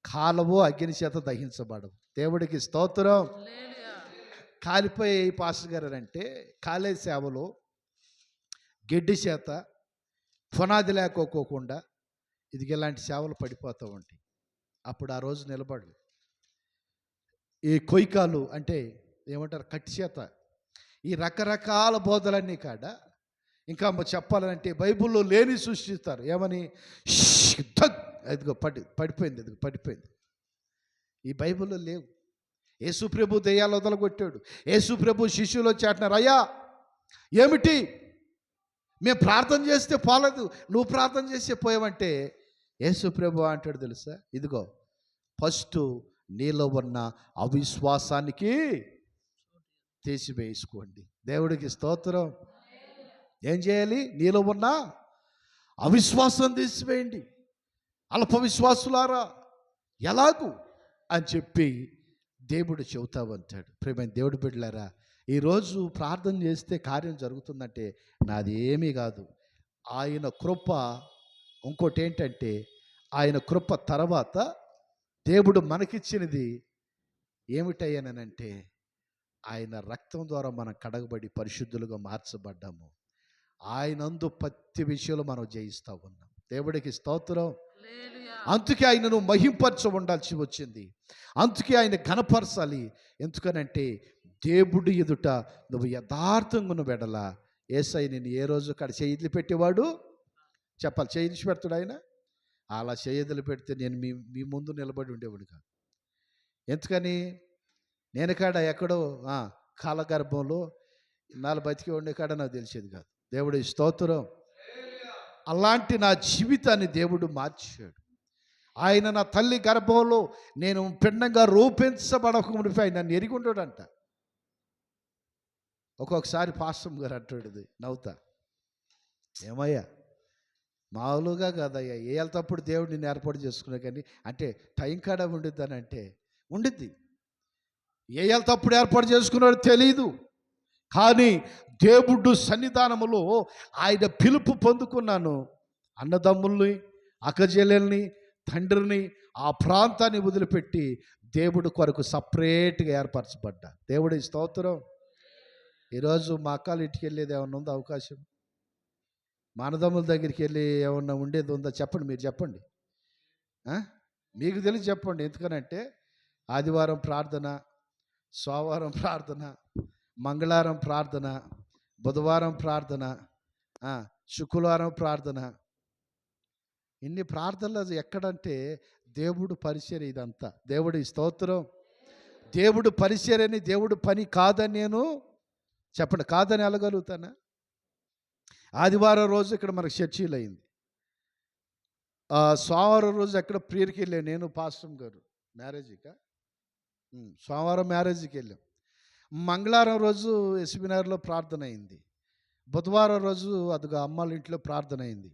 కాలవో అగ్ని చేత దహించబడవు. దేవుడికి స్తోత్రం. కాలిపోయే పాస్టర్ గారు అంటే కాలేజ్ సేవలో గడ్డి చేత పునాది లేకోకుండా ఇది ఇలాంటి సేవలు పడిపోతూ ఉంటాయి. అప్పుడు ఆ రోజు నిలబడలేదు. ఈ కొయ్యకాలు అంటే ఏమంటారు, కట్టి చేత, ఈ రకరకాల బోధలన్నీ కాడ ఇంకా చెప్పాలంటే బైబిల్లో లేని సృష్టిస్తారు. ఏమని? అదిగో పడిపోయింది, అదిగో పడిపోయింది. ఈ బైబిల్లో లేవు. యేసు ప్రభు దెయ్యాలు వదలగొట్టాడు. యేసు ప్రభు శిష్యులు వచ్చి అంటున్నారు, అయ్యా ఏమిటి మేము ప్రార్థన చేస్తే పోలేదు, నువ్వు ప్రార్థన చేస్తే పోయావంటే యేసు ప్రభు అంటాడు తెలుసా, ఇదిగో ఫస్ట్ నీలో ఉన్న అవిశ్వాసానికి తీసివేసుకోండి. దేవుడికి స్తోత్రం. ఏం చేయాలి? నీలో ఉన్న అవిశ్వాసం తీసివేయండి. అల్ప విశ్వాసులారా ఎలాగూ అని చెప్పి దేవుడు చెబుతావంటాడు. ప్రేమైన దేవుడు బిడ్డలారా, ఈరోజు ప్రార్థన చేస్తే కార్యం జరుగుతుందంటే నాది ఏమీ కాదు, ఆయన కృప. ఇంకోటి ఏంటంటే ఆయన కృప తర్వాత దేవుడు మనకిచ్చినది ఏమిటయ్యానంటే ఆయన రక్తం ద్వారా మనం కడగబడి పరిశుద్ధులుగా మార్చబడ్డాము. ఆయనందు ప్రతి విషయంలో మనం జయిస్తూ ఉన్నాం. దేవుడికి స్తోత్రం. అందుకే ఆయనను మహింపరచ ఉండాల్సి వచ్చింది. అందుకే ఆయన ఘనపరచాలి. ఎందుకనంటే దేవుడి ఎదుట నువ్వు యథార్థంగా నువ్వు వెడలా యేసయ్య నేను ఏ రోజు అక్కడ చేతులు పెట్టేవాడు చెప్పాలి. చేయించి పెడతాడు ఆయన. అలా చేతులు పెడితే నేను మీ ముందు నిలబడి ఉండేవాడు కాదు. ఎందుకని నేను కాడ ఎక్కడో కాలగర్భంలో నాలుగు బతికి ఉండే కాడ నాకు తెలిసేది కాదు. దేవుడి స్తోత్రం. అలాంటి నా జీవితాన్ని దేవుడు మార్చాడు. ఆయన నా తల్లి గర్భంలో నేను పిండంగా రూపించబడక మునిపి ఆయన నన్ను ఎరిగి ఉంటాడంట. ఒక్కొక్కసారి పాస్టర్ గారు అంటాడు నవ్వుతా, ఏమయ్యా మామూలుగా కాదయ్యా ఏ వెళ్తప్పుడు దేవుడు నిన్ను ఏర్పాటు చేసుకున్నా కానీ అంటే టైం కాడ ఉండిద్ది అని అంటే ఉండిద్ది. ఏ వెళ్తప్పుడు ఏర్పాటు చేసుకున్నాడో తెలియదు. కానీ దేవుడు సన్నిధానములో ఆయన పిలుపు పొందుకున్నాను. అన్నదమ్ముల్ని అక్కజెల్లెల్ని తండ్రిని ఆ ప్రాంతాన్ని వదిలిపెట్టి దేవుడు కొరకు సపరేట్గా ఏర్పరచబడ్డా. దేవుడి స్తోత్రం. ఈరోజు మా అక్కలు ఇంటికి వెళ్ళేది ఏమన్నా ఉందో అవకాశం? మా అన్నదమ్ముల దగ్గరికి వెళ్ళి ఏమన్నా ఉండేది ఉందా? చెప్పండి, మీరు చెప్పండి. మీకు తెలిసి చెప్పండి. ఎందుకనంటే ఆదివారం ప్రార్థన, సోమవారం ప్రార్థన, మంగళవారం ప్రార్థన, బుధవారం ప్రార్థన, శుక్రవారం ప్రార్థన. ఇన్ని ప్రార్థనలు ఎక్కడంటే దేవుడు పరిచర్య ఇదంతా. దేవుడి స్తోత్రం. దేవుడు పరిచర్యని దేవుడు పని కాదని నేను చెప్పండి. కాదని వెళ్ళగలుగుతానా? ఆదివారం రోజు ఇక్కడ మనకు చర్చీలు అయింది. సోమవారం రోజు ఎక్కడ ప్రియర్కి వెళ్ళాను నేను పాస్టర్ గారు మ్యారేజ్గా. సోమవారం మ్యారేజ్కి వెళ్ళాం. మంగళవారం రోజు ఎస్బీనగర్లో ప్రార్థన అయింది. బుధవారం రోజు అదిగా అమ్మాళ్ళ ఇంట్లో ప్రార్థన అయింది.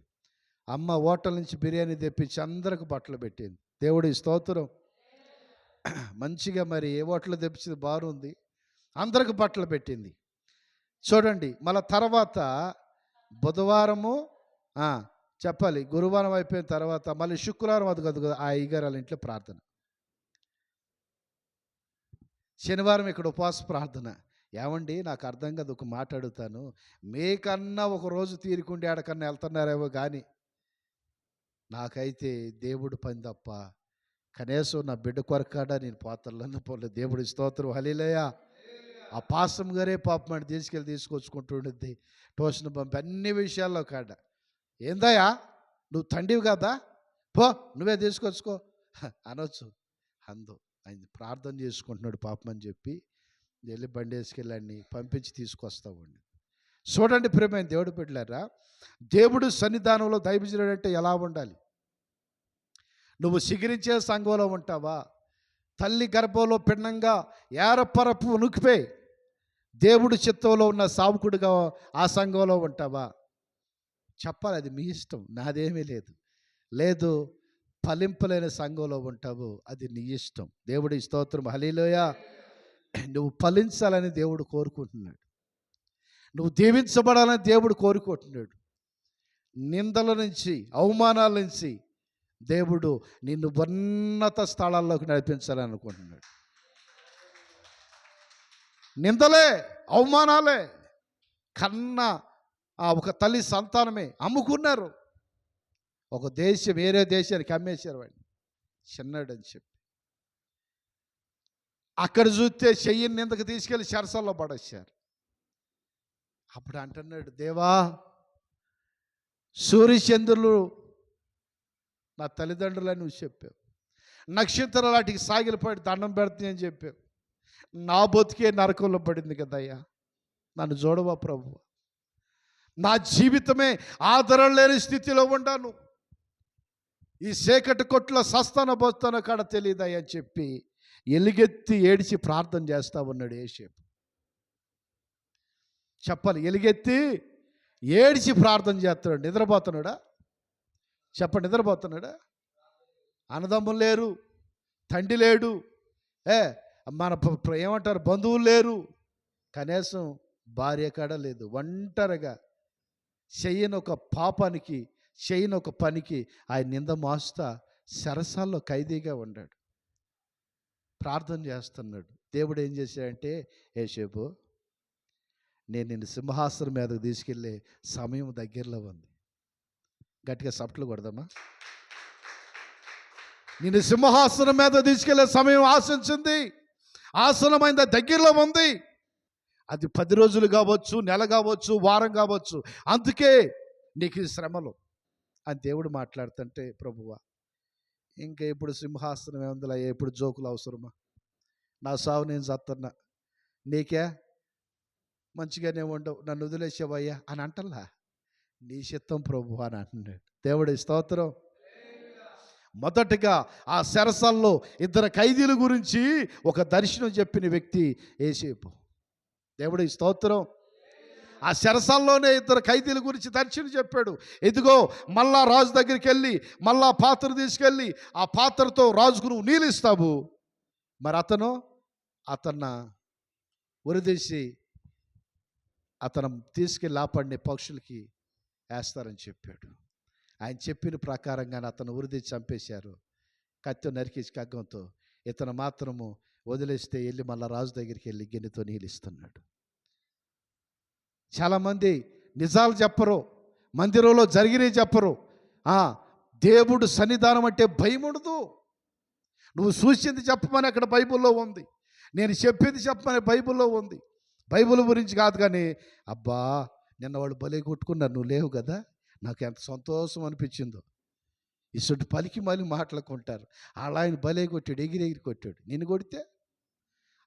అమ్మ హోటల్ నుంచి బిర్యానీ తెప్పించి అందరికి బట్టలు పెట్టింది. దేవుడి స్తోత్రం. మంచిగా మరి ఏ హోటల్ తెప్పించింది బాగుంది. అందరికి బట్టలు పెట్టింది. చూడండి, మళ్ళీ తర్వాత బుధవారము చెప్పాలి, గురువారం అయిపోయిన తర్వాత మళ్ళీ శుక్రవారం అది కదా ఆ అయ్యగారు ఇంట్లో ప్రార్థన. శనివారం ఇక్కడ ఉపవాస ప్రార్థన. ఏమండి నాకు అర్థం కాదు, ఒక మాట అడుగుతాను. మీకన్నా ఒక రోజు తీరుకుండి ఆడకన్నా వెళ్తున్నారేమో కానీ నాకైతే దేవుడు పని తప్ప కనీసం నా బిడ్డ కొరకాడ నేను పోతలను పోలేదు. దేవుడి స్తోత్రం. హల్లెలూయా. ఆ పాస్టర్ గారే పాపం అని తీసుకొచ్చుకుంటుండేది. ట్యూషన్ పంపి అన్ని విషయాల్లో కాడ ఏందయ్యా నువ్వు తండ్రివి కదా, పో నువ్వే తీసుకొచ్చుకో అనొచ్చు. అందు ఆయన ప్రార్థన చేసుకుంటున్నాడు పాపం అని చెప్పి వెళ్ళి బండి వేసుకెళ్ళాన్ని పంపించి తీసుకొస్తామండి. చూడండి ప్రియమైన దేవుడు బిడ్డలారా, దేవుడు సన్నిధానంలో దైవజనుడు అంటే ఎలా ఉండాలి? నువ్వు సిగిరించే సంఘంలో ఉంటావా? తల్లి గర్భంలో పిండంగా ఏరపరపు ఉనికిపోయి దేవుడు చిత్తంలో ఉన్న సావుకుడిగా ఆ సంఘంలో ఉంటావా? చెప్పాలి, అది మీ ఇష్టం, నాదేమీ లేదు. లేదు ఫలింపలేని సంఘంలో ఉంటావు, అది నీ ఇష్టం. దేవుడి స్తోత్రం. హల్లెలూయా. నువ్వు ఫలించాలని దేవుడు కోరుకుంటున్నాడు. నువ్వు దీవించబడాలని దేవుడు కోరుకుంటున్నాడు. నిందల నుంచి అవమానాల నుంచి దేవుడు నిన్ను ఉన్నత స్థలాల్లోకి నడిపించాలని అనుకుంటున్నాడు. నిందలే అవమానాలే కన్నా ఒక తల్లి సంతానమే అమ్ముకున్నారు. ఒక దేశం వేరే దేశానికి అమ్మేశారు వాడిని చిన్నాడని చెప్పి. అక్కడ చూస్తే చెయ్యిని నిందకు తీసుకెళ్ళి చెరసల్లో పడేశారు. అప్పుడు అంటున్నాడు, దేవా సూర్యచంద్రులు నా తల్లిదండ్రులని నువ్వు చెప్పావు, నక్షత్రాలు వాటికి సాగిలిపడి దండం పెడుతుంది అని చెప్పావు. నా బతుకే నరకంలో పడింది కదయ్యా, నన్ను చూడవా ప్రభు. నా జీవితమే ఆదరణ లేని స్థితిలో ఉండాను. ఈ సేకటి కొట్లో సస్తాన బస్తాన కాడ తెలియదయ్యా అని చెప్పి ఎలుగెత్తి ఏడిచి ప్రార్థన చేస్తా ఉన్నాడు యేసేపు. చెప్పాలి, ఎలుగెత్తి ఏడిచి ప్రార్థన చేస్తున్నాడు. నిద్రపోతున్నాడా? చెప్పండి, నిద్రపోతున్నాడా? అన్నదమ్ములు లేరు, తండ్రి లేడు, మన ఏమంటారు బంధువులు లేరు, కనీసం భార్య కాడ లేదు. ఒంటరిగా చెయ్యని ఒక పాపానికి చేయని ఒక పనికి ఆయన నింద మోస్తా సరసాల్లో ఖైదీగా ఉన్నాడు. ప్రార్థన చేస్తున్నాడు. దేవుడు ఏం చేశాడంటే, యోసేపు నేను నిన్ను సింహాసనం మీదకు తీసుకెళ్ళే సమయం దగ్గరలో ఉంది. గట్టిగా సప్ట్లు కొడదామా? నిన్ను సింహాసనం మీద తీసుకెళ్లే సమయం ఆశించింది, ఆసనమైన దగ్గరలో ఉంది. అది 10 రోజులు కావచ్చు, నెల కావచ్చు, వారం కావచ్చు. అందుకే నీకు ఈ శ్రమలు అని దేవుడు మాట్లాడుతుంటే, ప్రభువా ఇంకా ఎప్పుడు సింహాసనం ఏముందిలా, ఎప్పుడు జోకులు అవసరమా? నా సావు నేను చస్తున్నా, నీకే మంచిగానే ఉండవు, నన్ను వదిలేసేవయ్యా అని అంటల్లా. నీ చిత్తం ప్రభువా అని అంటున్నాడు. దేవుడి స్తోత్రం. మొదటగా ఆ చెరసాల్లో 2 ఖైదీల గురించి ఒక దర్శనం చెప్పిన వ్యక్తి యోసేపు. దేవుడి స్తోత్రం. ఆ చెరసాల్లోనే 2 ఖైదీల గురించి దర్శనం చెప్పాడు. ఇదిగో మళ్ళా రాజు దగ్గరికి వెళ్ళి మళ్ళా పాత్ర తీసుకెళ్ళి ఆ పాత్రతో రాజుకు నువ్వు నీళ్ళు ఇస్తావు, మరి అతను ఉరిదీసి అతను తీసుకెళ్ళి ఆపడిన పక్షులకి వేస్తారని చెప్పాడు. ఆయన చెప్పిన ప్రకారంగానే అతను ఉరిదీసి చంపేశారు. కత్తి నరికేసి ఖడ్గంతో. ఇతను మాత్రము వదిలేస్తే వెళ్ళి మళ్ళీ రాజు దగ్గరికి వెళ్ళి గిన్నెతో నీళ్ళు ఇస్తున్నాడు. చాలామంది నిజాలు చెప్పరు, మందిరంలో జరిగినవి చెప్పరు. దేవుడు సన్నిధానం అంటే భయం ఉండదు. నువ్వు చూసింది చెప్పమని అక్కడ బైబిల్లో ఉంది, నేను చెప్పింది చెప్పమని బైబిల్లో ఉంది. బైబిల్ గురించి కాదు కానీ, అబ్బా నిన్న వాళ్ళు బలే కొట్టుకున్నారు, నువ్వు లేవు కదా, నాకు ఎంత సంతోషం అనిపించిందో. ఇసుడు పలికి మళ్ళీ మాట్లాడుకుంటారు. ఆయన బలే కొట్టాడు, ఎగిరి కొట్టాడు. నిన్ను కొడితే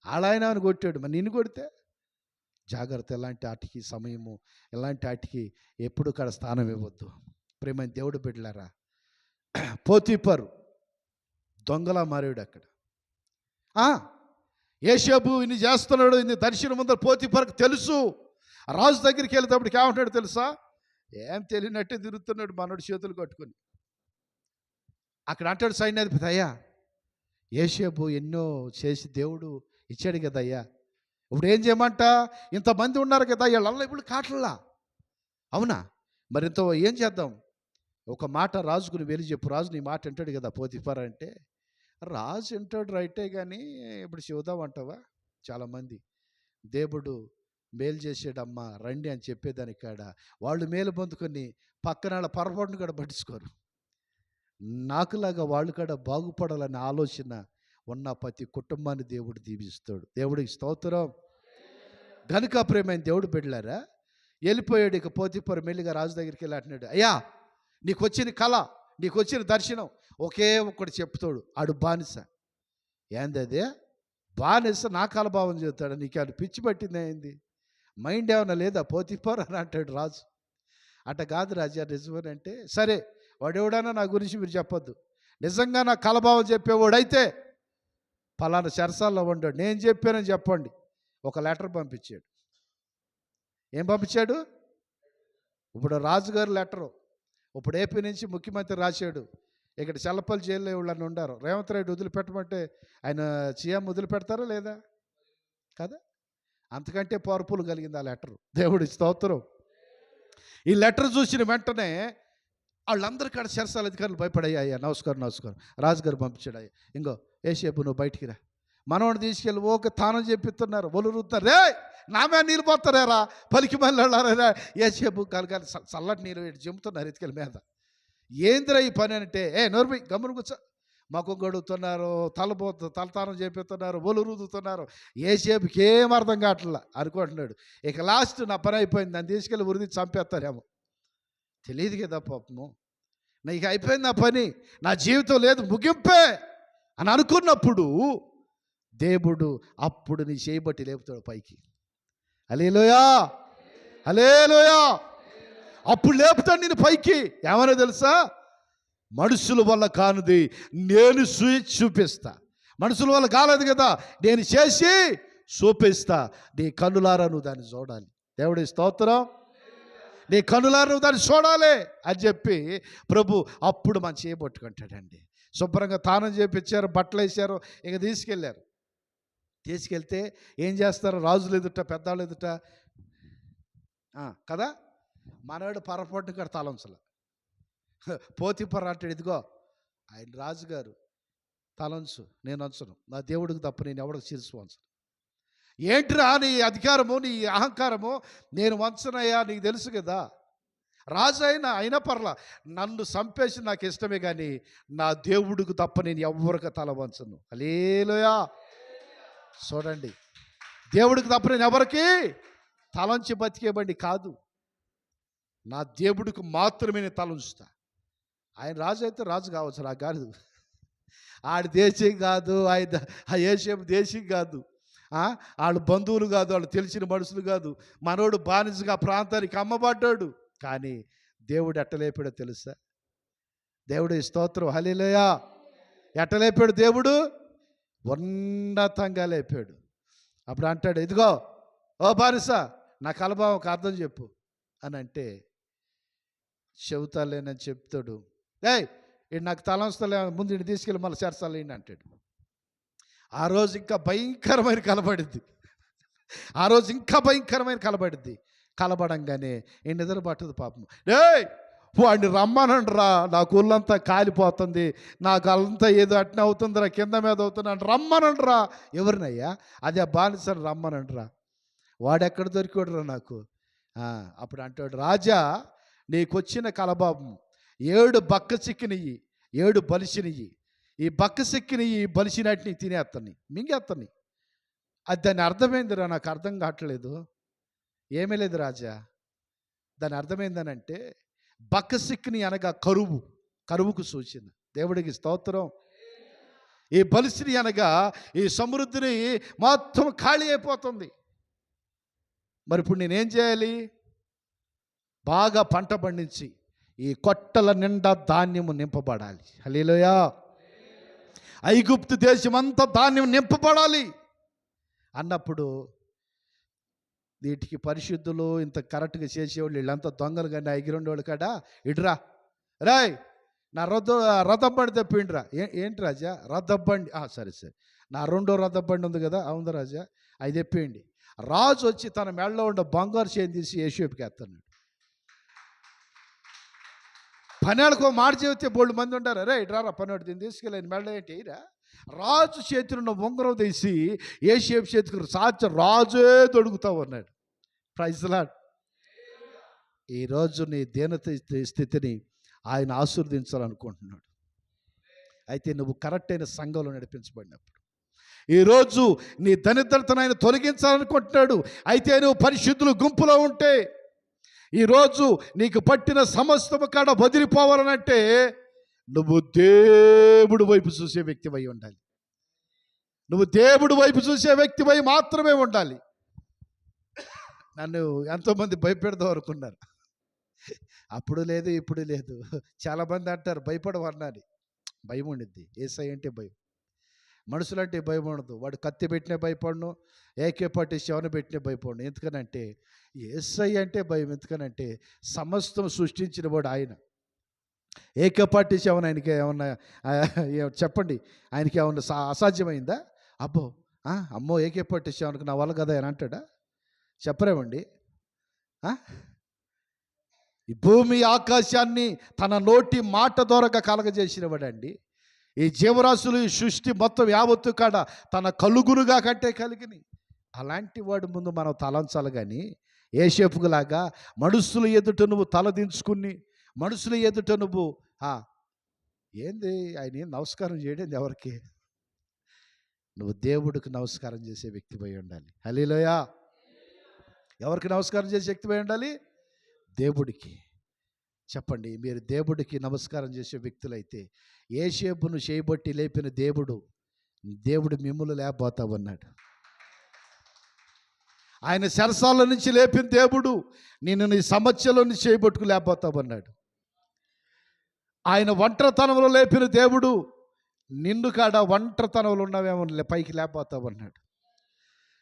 ఆయన కొట్టాడు, మరి నిన్ను కొడితే జాగ్రత్త. ఎలాంటి ఆటికి సమయము, ఎలాంటి ఆటికి ఎప్పుడు కాడ స్థానం ఇవ్వద్దు. ప్రేమైన దేవుడు బిడ్డలారా, పోతీఫరు దొంగలా మారాడు అక్కడ. యోసేపు ఇన్ని చేస్తున్నాడు, ఇన్ని దర్శనం ముందర పోతీఫరుకు తెలుసు. రాజు దగ్గరికి వెళ్ళేటప్పటికి ఏమంటాడు తెలుసా? ఏం తెలియనట్టే తిరుగుతున్నాడు మనోడు చేతులు కట్టుకొని. అక్కడ అంటాడు సైన్యాధిపతి, అయ్యా యోసేపు ఎన్నో చేసి దేవుడు ఇచ్చాడు కదయ్యా, ఇప్పుడు ఏం చేయమంట? ఇంతమంది ఉన్నారు కదా, వీళ్ళల్లో ఇప్పుడు కాట్లలా, అవునా? మరి ఇంత ఏం చేద్దాం? ఒక మాట రాజుకుని వెళ్ళి చెప్పు, రాజు నీ మాట వింటాడు కదా పోతీఫర్ అంటే. రాజు వింటాడు రైటే, కానీ ఇప్పుడు చెబుదామంటావా? చాలామంది దేవుడు మేలు చేసాడమ్మా రండి అని చెప్పేదాని కాడ వాళ్ళు మేలు పొందుకొని పక్కన వాళ్ళ పొరపాటును కూడా పట్టించుకోరు. నాకులాగా వాళ్ళు కూడా బాగుపడాలనే ఆలోచన ఉన్న ప్రతి కుటుంబాన్ని దేవుడు దీవిస్తాడు. దేవుడికి స్తోత్రం. గనుక ప్రేమైన దేవుడు బిడ్డలారా, వెళ్ళిపోయాడు. ఇక పోతీఫరు మెల్లిగా రాజు దగ్గరికి వెళ్ళి అంటున్నాడు, అయ్యా నీకు వచ్చిన కళ, నీకు వచ్చిన దర్శనం ఒకే ఒక్కటి చెప్తాడు. ఆడు బానిస. ఏంది అదే బానిస? నా కలభావం చెబుతాడు. నీకు అది పిచ్చి పట్టింది అయింది, మైండ్ ఏమన్నా లేదా పోతీఫర్ అని అంటాడు రాజు. అట్ట కాదు రాజా, నిజమేనంటే సరే వాడెవడన్నా నా గురించి మీరు చెప్పొద్దు, నిజంగా నా కలభావం చెప్పేవాడైతే పలానా చెరసాల్లో ఉండాడు, నేను చెప్పానని చెప్పండి. ఒక లెటర్ పంపించాడు. ఏం పంపించాడు? ఇప్పుడు రాజుగారు లెటరు, ఇప్పుడు ఏపీ నుంచి ముఖ్యమంత్రి రాశాడు. ఇక్కడ చల్లపల్లి జైల్లో వాళ్ళని ఉండారు. రేవంత్ రెడ్డి వదిలిపెట్టమంటే ఆయన సీఎం వదిలిపెడతారా లేదా? కదా, అంతకంటే పవర్ఫుల్ కలిగింది ఆ లెటరు. దేవుడి స్తోత్రం. ఈ లెటర్ చూసిన వెంటనే వాళ్ళందరూ కాడ చెరసాల అధికారులు భయపడయ్యా. నమస్కారం రాజుగారు పంపించాడు. అయ్యా ఇంకో యోసేపు నువ్వు బయటికి రా, మనవాడిని తీసుకెళ్ళి ఓకే తానం చెప్పిస్తున్నారు, ఒలురుతున్నారు. రే నా మీద నీళ్ళు పోతారా, పలికి మళ్ళీ యోసేపు కలగాలి చల్లటి నీళ్ళు జమ్ముతున్నారు ఎత్తుకెళ్ళి మీద. ఏందిరా ఈ పని అంటే, నోర్మి గమ్మును కూర్చో, మాకు గడుగుతున్నారు, తలతానం చేపిస్తున్నారు, ఒలు రుదుతున్నారు. యోసేపుకి ఏం అర్థం కావట్లా అనుకుంటున్నాడు. ఇక లాస్ట్ నా పని అయిపోయింది, నన్ను తీసుకెళ్ళి ఉరిది చంపేస్తారేమో, తెలియదు కదా పాపము, నీకు అయిపోయింది నా పని, నా జీవితం లేదు, ముగింపే అని అనుకున్నప్పుడు దేవుడు అప్పుడు నీ చేయబట్టి లేపుతాడు పైకి. హల్లెలూయా, హల్లెలూయా. అప్పుడు లేపుతాడు నేను పైకి. ఏమన్నా తెలుసా? మనుషుల వల్ల కానిది నేను చూపిస్తా. మనుషుల వల్ల కాలేదు కదా, నేను చేసి చూపిస్తా. నీ కన్నులారా నువ్వు దాన్ని చూడాలి. దేవుడి స్తోత్రం. నీ కన్నులారా నువ్వు దాన్ని చూడాలి అని చెప్పి ప్రభు అప్పుడు మనం చేయబట్టుకుంటాడండి. శుభ్రంగా తానం చేపించారు, బట్టలు వేసారు, ఇక తీసుకెళ్ళారు. తీసుకెళ్తే ఏం చేస్తారు? రాజులు ఎదుట, పెద్దవాళ్ళు ఎదుట కదా, మనవాడు పొరపాటును కూడా తలంచల. పోతీఫర్ అంటాడు, ఇదిగో ఆయన రాజుగారు తలంచు, నేను వంచను. నా దేవుడికి తప్ప నేను ఎవడికి శిరస్సు వంచను. ఏంటిరా నీ అధికారము, నీ అహంకారము? నేను వంచనయ్యా, నీకు తెలుసు కదా. రాజు అయినా పర్లా, నన్ను చంపేసి నాకు ఇష్టమే, కానీ నా దేవుడికి తప్ప నేను ఎవరికి తల వంచను. హల్లెలూయా. చూడండి, దేవుడికి తప్ప నేను ఎవరికి తలంచి బతికేబండి కాదు. నా దేవుడికి మాత్రమే నేను తలంచుతా. ఆయన రాజు అయితే రాజు కావచ్చు, నాకు కాదు. ఆడి దేశం కాదు, ఆ యేసేపు దేశం కాదు, వాళ్ళు బంధువులు కాదు, వాళ్ళు తెలిసిన మనుషులు కాదు. మనోడు బానిసగా ప్రాంతానికి అమ్మబడ్డాడు. కానీ దేవుడు ఎట్ట లేపాడో తెలుసా? దేవుడు స్తోత్రం, హల్లెలూయా. ఎట్ట లేపాడు దేవుడు? ఉన్నతంగా లేపాడు. అప్పుడు అంటాడు, ఇదిగో ఓ బానిస, నా కలభావం అర్థం చెప్పు అని అంటే, చెబుతాలేనని చెప్తాడు. ఇది నాకు తలంస్తలే, ముందు ఇంటి తీసుకెళ్ళి మళ్ళీ చేర్చాలేండి అంటాడు. ఆ రోజు ఇంకా భయంకరమైన కలబడిద్ది. ఆ రోజు ఇంకా భయంకరమైన కలబడిద్ది. కలబడంగానే ఈ నిద్ర పట్టదు పాపం. వాడిని రమ్మనండ్రా, నాకు ఊళ్ళంతా కాలిపోతుంది, నాకు అంతా ఏదో అట్నే అవుతుందిరా, కింద మీద అవుతున్నాను, రమ్మనండ్రా. ఎవరినయ్యా? అదే బానిసని రమ్మనండ్రా. వాడెక్కడ దొరికాడురా నాకు? అప్పుడు అంటాడు, రాజా నీకొచ్చిన కలబాబం 7 బక్క చిక్కినయ్యి, 7 బలిసినయ్యి. ఈ బక్క సిక్కినవి బలిసినట్ని తినేస్తాను, మింగేస్తాను. అది దాని అర్థమైందిరా, నాకు అర్థం కావట్లేదు. ఏమీ లేదు రాజా, దాని అర్థమైందనంటే బక్క సిక్కిని అనగా కరువుకు సూచన. దేవుడికి స్తోత్రం. ఈ బలిసిని అనగా ఈ సమృద్ధిని మొత్తం ఖాళీ అయిపోతుంది. మరి ఇప్పుడు నేనేం చేయాలి? బాగా పంట పండించి ఈ కొట్టల నిండా ధాన్యము నింపబడాలి. హల్లెలూయా. ఐగుప్తు దేశమంతా ధాన్యం నింపబడాలి అన్నప్పుడు వీటికి పరిశుద్ధులు ఇంత కరెక్ట్గా చేసేవాళ్ళు వీళ్ళంతా దొంగలు, కానీ ఐగిరెండోళ్ళు కాడా ఇటురా, రాయ్ నా రథం బండి తెప్పిండిరా. ఏంటి రాజా? రథం బండి? సరే నా 2వ రథం బండి ఉంది కదా, అవును రాజా, అది తెప్పేయండి. రాజు వచ్చి తన మెడలో ఉన్న బంగారు చేయి తీసి యేషోపుకి ఎత్తన్నాడు. పనేళ్ళకో మాట చెబితే బోళ్ళు మంది ఉంటారు. రే ఇట్రారా పనివాడు, దీన్ని తీసుకెళ్ళి మెడ ఏంటి రా. రాజు చేతిలో ఉన్న ఉంగరం తీసి యేషోపు చేతికి సాధ్య రాజే దొడుగుతావు అన్నాడు. Praise lord. ఈరోజు నీ దీనత స్థితిని ఆయన ఆశీర్వదించాలనుకుంటున్నాడు. అయితే నువ్వు కరెక్ట్ అయిన సంఘంలో నడిపించబడినప్పుడు, ఈరోజు నీ దరిద్రతను ఆయన తొలగించాలనుకుంటున్నాడు. అయితే నువ్వు పరిశుద్ధుల గుంపులో ఉంటే, ఈరోజు నీకు పట్టిన సమస్తము కాడ వదిలిపోవాలనంటే నువ్వు దేవుడు వైపు చూసే వ్యక్తివై ఉండాలి. నువ్వు దేవుడు వైపు చూసే వ్యక్తివై మాత్రమే ఉండాలి. నన్ను ఎంతోమంది భయపెడదాం అనుకున్నారు. అప్పుడు లేదు, ఇప్పుడు లేదు. చాలామంది అంటారు భయపడవన్నాని. భయం ఉండిద్ది. యేసయ్య అంటే భయం. మనుషులంటే భయం ఉండదు. వాడు కత్తి పెట్టినా భయపడను, ఏకే పట్టి శవన పెట్టినా భయపడను. ఎందుకనంటే యేసయ్య అంటే భయం. ఎందుకనంటే సమస్తం సృష్టించిన వాడు ఆయన. ఏకపాటి శవన ఆయనకి ఏమన్నా చెప్పండి, ఆయనకి ఏమన్నా అసాధ్యమైందా? అమ్మో ఏకేపాటి శవనకు నా వల్ల కదా అని అంటాడా? చెప్పరేమండి. ఈ భూమి ఆకాశాన్ని తన నోటి మాట ద్వారా కలగజేసిన వాడండి. ఈ జీవరాశులు, ఈ సృష్టి మొత్తం యావత్తు కాడ తన కలుగునుగా కంటే కలిగిని. అలాంటి వాడి ముందు మనం తలంచాలి. కానీ యేషోపులాగా మనుషుల ఎదుట నువ్వు తలదించుకుని, మనుషుల ఎదుట నువ్వు ఏంది ఆయన నమస్కారం చేయడం ఎవరికి? నువ్వు దేవుడికి నమస్కారం చేసే వ్యక్తిపై ఉండాలి. హల్లెలూయా. ఎవరికి నమస్కారం చేసే వ్యక్తిపై ఉండాలి? దేవుడికి. చెప్పండి, మీరు దేవుడికి నమస్కారం చేసే వ్యక్తులైతే యేషోపును చేయబట్టి లేపిన దేవుడు మిమ్ములు లేకపోతామన్నాడు. ఆయన చెరసాల నుంచి లేపిన దేవుడు నిన్ను నీ సమస్యలో నుంచి చేయబట్టుకు లేకపోతామన్నాడు. ఆయన ఒంటరితనంలో లేపిన దేవుడు నిన్ను కాడ ఒంటరితనంలో ఉన్నవేమో పైకి లేకపోతామన్నాడు.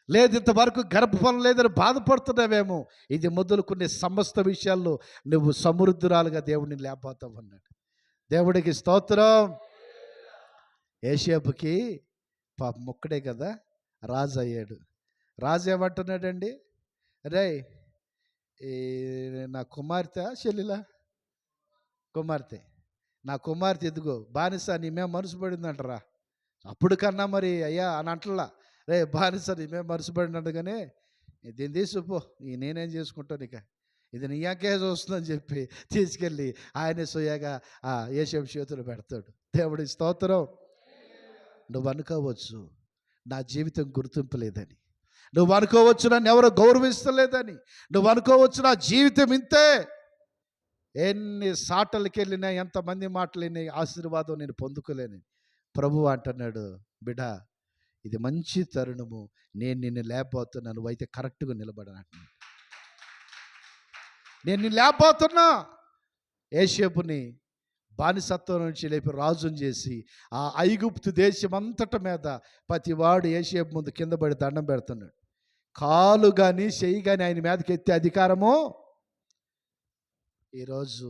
లేదు ఇంతవరకు గర్భఫలం లేదని బాధపడుతున్నావేమో, ఇది మొదలుకునే సమస్త విషయాల్లో నువ్వు సమృద్ధురాలుగా దేవుడిని లేకపోతావన్నాడు. దేవుడికి స్తోత్రం. యేషోపుకి పాపం ఒక్కడే కదా రాజు అయ్యాడు. రాజు ఏమంటున్నాడండి? రే నా కుమార్తె చెల్లిలా కుమార్తె, నా కుమార్తె ఎదుగో బానిస నీ మేము మనసు పడిందంటరా, అప్పుడు కన్నా మరి అయ్యా అని అంటలా, రే బానిస మేము మరుసపడినట్టుగానే దీన్ని తీసుకుపో, నేనేం చేసుకుంటాను ఇక, ఇది నీయాకే చూస్తుందని చెప్పి తీసుకెళ్ళి ఆయనే సోయాగా ఆ యేసేపు చేతులు పెడతాడు. దేవుడి స్తోత్రం. నువ్వు అనుకోవచ్చు నా జీవితం గుర్తింపు లేదని, నువ్వు అనుకోవచ్చు నన్ను ఎవరో గౌరవిస్తలేదని, నువ్వు అనుకోవచ్చు నా జీవితం ఇంతే, ఎన్ని సాటలకి వెళ్ళినా ఎంతమంది మాటలు విని ఆశీర్వాదం నేను పొందుకోలేని. ప్రభువు అంటున్నాడు, బిడ్డ ఇది మంచి తరుణము, నేను నిన్ను లేకపోతున్నా, నువ్వైతే కరెక్ట్గా నిలబడనంటున్నాడు. నేను నిన్ను లేకపోతున్నా. యేసేపుని బానిసత్వం నుంచి లేపి రాజుని చేసి ఆ ఐగుప్తు దేశం అంతట మీద ప్రతివాడు యేసేపు ముందు కింద పడి దండం పెడుతున్నాడు. కాలు కానీ చెయ్యి కానీ ఆయన మీదకి ఎత్తే అధికారము. ఈరోజు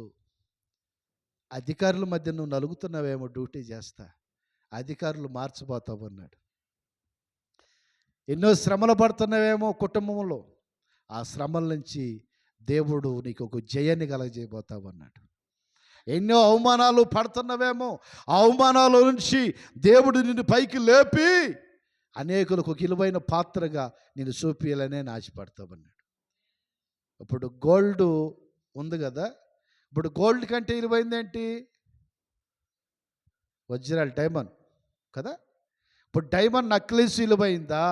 అధికారుల మధ్య నువ్వు నలుగుతున్నావేమో, డ్యూటీ చేస్తా, అధికారులు మార్చిపోతావు అన్నాడు. ఎన్నో శ్రమలు పడుతున్నావేమో కుటుంబంలో, ఆ శ్రమల నుంచి దేవుడు నీకు ఒక జయాన్ని కలగజేయబోతావు అన్నాడు. ఎన్నో అవమానాలు పడుతున్నవేమో, ఆ అవమానాల నుంచి దేవుడు నిన్ను పైకి లేపి అనేకులకు ఒక విలువైన పాత్రగా నేను చూపించాలనే ఆశపడతామన్నాడు. ఇప్పుడు గోల్డ్ ఉంది కదా, ఇప్పుడు గోల్డ్ కంటే విలువైంది ఏంటి? వజ్రాలు, డైమండ్ కదా. ఇప్పుడు డైమండ్ నక్లెస్ విలువైందా,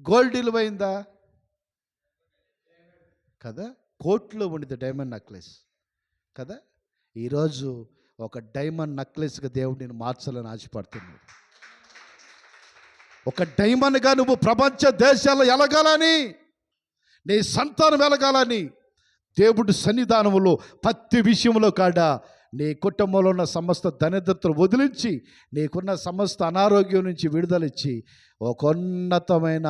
గోల్డ్ విలువైందా? కదా, కోట్లో ఉండిది డైమండ్ నక్లెస్ కదా. ఈరోజు ఒక డైమండ్ నక్లెస్గా దేవుడు నేను మార్చాలని ఆశపడుతున్నాడు. ఒక డైమండ్గా నువ్వు ప్రపంచ దేశాల్లో ఎలగాలని, నీ సంతానం వెలగాలని దేవుడు సన్నిధానములో ప్రతి విషయంలో కాడ నీ కుటుంబంలో ఉన్న సమస్త దరిద్రతను వదిలించి, నీకున్న సమస్త అనారోగ్యం నుంచి విడుదలిచ్చి ఒక ఉన్నతమైన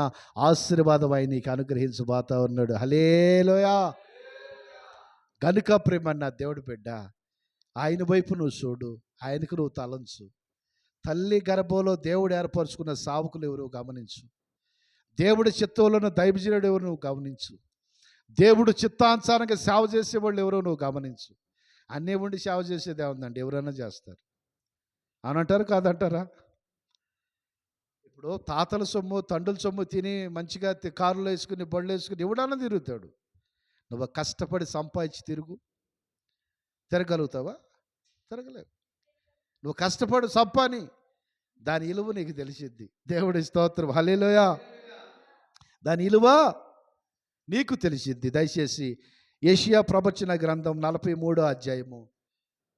ఆశీర్వాదం అయి నీకు అనుగ్రహించబోతా ఉన్నాడు. హల్లెలూయా. గనుక ప్రేమన్న దేవుడు బిడ్డ, ఆయన వైపు నువ్వు చూడు, ఆయనకు నువ్వు తలంచు. తల్లి గర్భంలో దేవుడు ఏర్పరచుకున్న సావుకులు ఎవరు గమనించు. దేవుడి చిత్తంలో దైవజనుడు ఎవరు నువ్వు గమనించు. దేవుడు చిత్తానుసారంగా సేవ చేసేవాళ్ళు ఎవరో నువ్వు గమనించు. అన్నీ ఉండి సేవ చేసేది ఏముందండి? ఎవరైనా చేస్తారు అని అంటారు, కాదంటారా? ఇప్పుడు తాతల సొమ్ము తండ్రుల సొమ్ము తిని మంచిగా కారులు వేసుకుని బళ్ళు వేసుకుని ఎవడన్నా తిరుగుతాడు. నువ్వు కష్టపడి సంపాదించి తిరగలుగుతావా? తిరగలేవు. నువ్వు కష్టపడి సంపాని, దాని విలువ నీకు తెలిసిద్ది. దేవుడి స్తోత్రం. హల్లెలూయా. దాని విలువ నీకు తెలిసిద్ది. దయచేసి యెషయా ప్రవచన గ్రంథం 43వ అధ్యాయము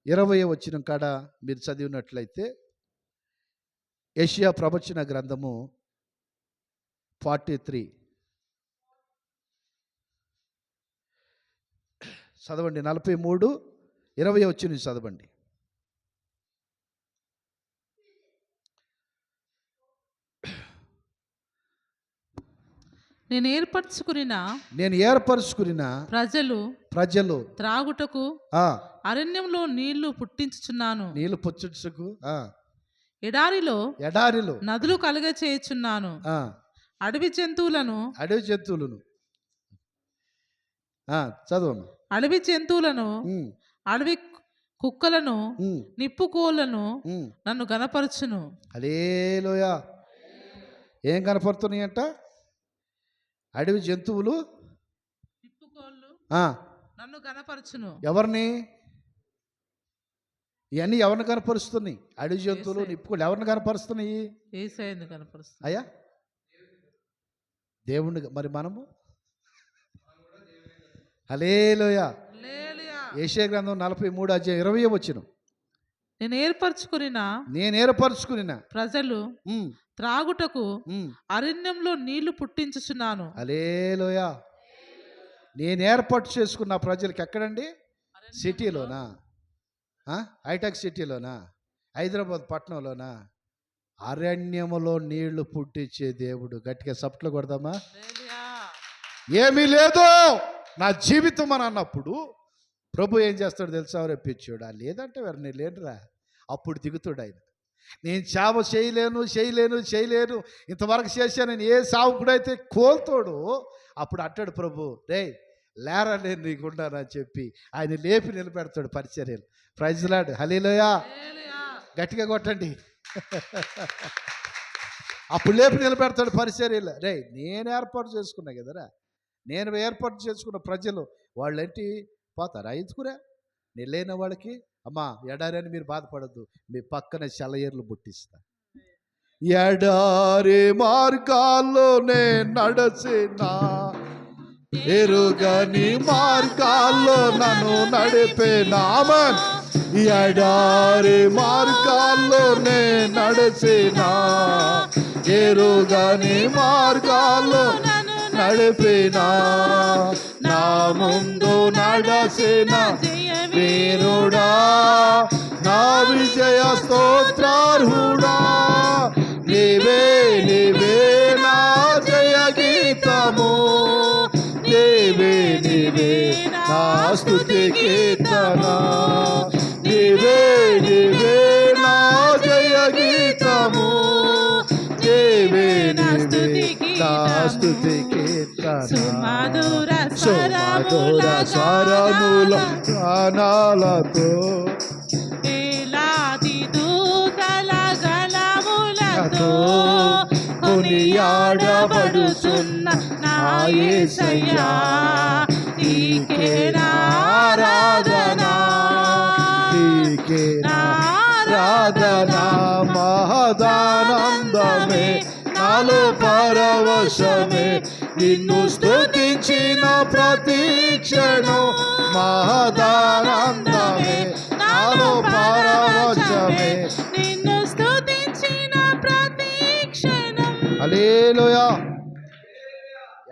20వ వచనం కాడ మీరు చదివినట్లయితే, యెషయా ప్రవచన గ్రంథము 43 చదవండి. 43:20 వచనం చదవండి. నేను ఏర్పరచుకున్న ప్రజలు త్రాగుటకు అరణ్యంలో నీళ్లు పుట్టించుచున్నాను, నీళ్లు పుట్టించుకు ఎడారిలో నదులు కలుగ చేయుచున్నాను, అడవి జంతువులను చదవను, అడవి జంతువులను, అడవి కుక్కలను, నిప్పుకోళ్లను నన్ను గనపరచును. హల్లెలూయా. ఏం కనపడుతున్నాయంట? అడవి జంతువులు, నిప్పుకోళ్ళు నన్ను గనపరచును. ఎవరిని? ఇవన్నీ ఎవరిని కనపరుస్తున్నాయి? అడవి జంతువులు, నిప్పుకోళ్ళు ఎవరిని కనపరుస్తున్నాయి? యేసయ్యను కనపరుస్తున్నాయి. అయ్యా దేవుణ్ణి. మరి మనము హల్లెలూయా. యెషయా గ్రంథం 43:20 వచనం. నేను ఏర్పరచుకున్న ప్రజలు త్రాగుటకు అరణ్యంలో నీళ్లు పుట్టించుచున్నాను. హల్లెలూయా. నేను ఏర్పాటు చేసుకున్న ప్రజలకి ఎక్కడండి? సిటీలోనా? హైటెక్ సిటీలోనా? హైదరాబాద్ పట్టణంలోనా? అరణ్యములో నీళ్లు పుట్టించే దేవుడు. గట్టిగా సప్ట్లు కొడదామా? ఏమీ లేదు నా జీవితం అని అన్నప్పుడు ప్రభు ఏం చేస్తాడు తెలుసా? రెప్పించాడు. లేదంటే ఎవరిని లేనురా, అప్పుడు దిగుతాడు ఆయన. నేను సేవ చేయలేను, ఇంతవరకు చేశాను నేను, ఏ సావుకుడైతే కోల్తాడు అప్పుడు అంటాడు ప్రభు, రే లేరా నేను నీకున్నానని చెప్పి ఆయన లేపి నిలబెడతాడు పరిచర్యలు. Praise lord. హల్లెలూయా. గట్టిగా కొట్టండి. అప్పుడు లేపి నిలబెడతాడు పరిచర్యలు. రే, నేను ఏర్పాటు చేసుకున్నా కదరా, నేను ఏర్పాటు చేసుకున్న ప్రజలు వాళ్ళేంటి పోతారా ఎందుకురా? నేను లేని వాళ్ళకి అమ్మా ఎడారి అని మీరు బాధపడద్దు, మీ పక్కన సెలయేర్లు పుట్టిస్తా. ఎడారి మార్గాల్లో నేను నడచినా, ఎరుగని మార్గాల్లో నన్ను నడిపేనామా. ఎడారి మార్గాల్లో నేను నడిచినా, ఎరుగని మార్గాల్లో నడిపినా, నా ముందు నడచిన వీరుడా, నా విజయ స్తోత్రార్హుడా, నీవే నీవే నా జయ గీతము, నీవే నీవే నా స్తుతి కీర్తన, నీవే నీవే నా జయ గీతము, నీవే నీవే నా స్తుతి కీర్తన. సుమధుర సుమధుర స్వరముల గానాలతో, వేలాది దూతల గళములతో కొనియాడబడుచున్న నా యేసయ్యా, నీకే నా ఆరాధన, నీకే నా ఆరాధన. మహదానందమే నాలో పరవశమే, నిన్ను స్తుతించిన ప్రతి క్షణం. మహదానందమే నాలో పరవశమే, నిన్ను స్తుతించిన ప్రతి క్షణం. హల్లెలూయా.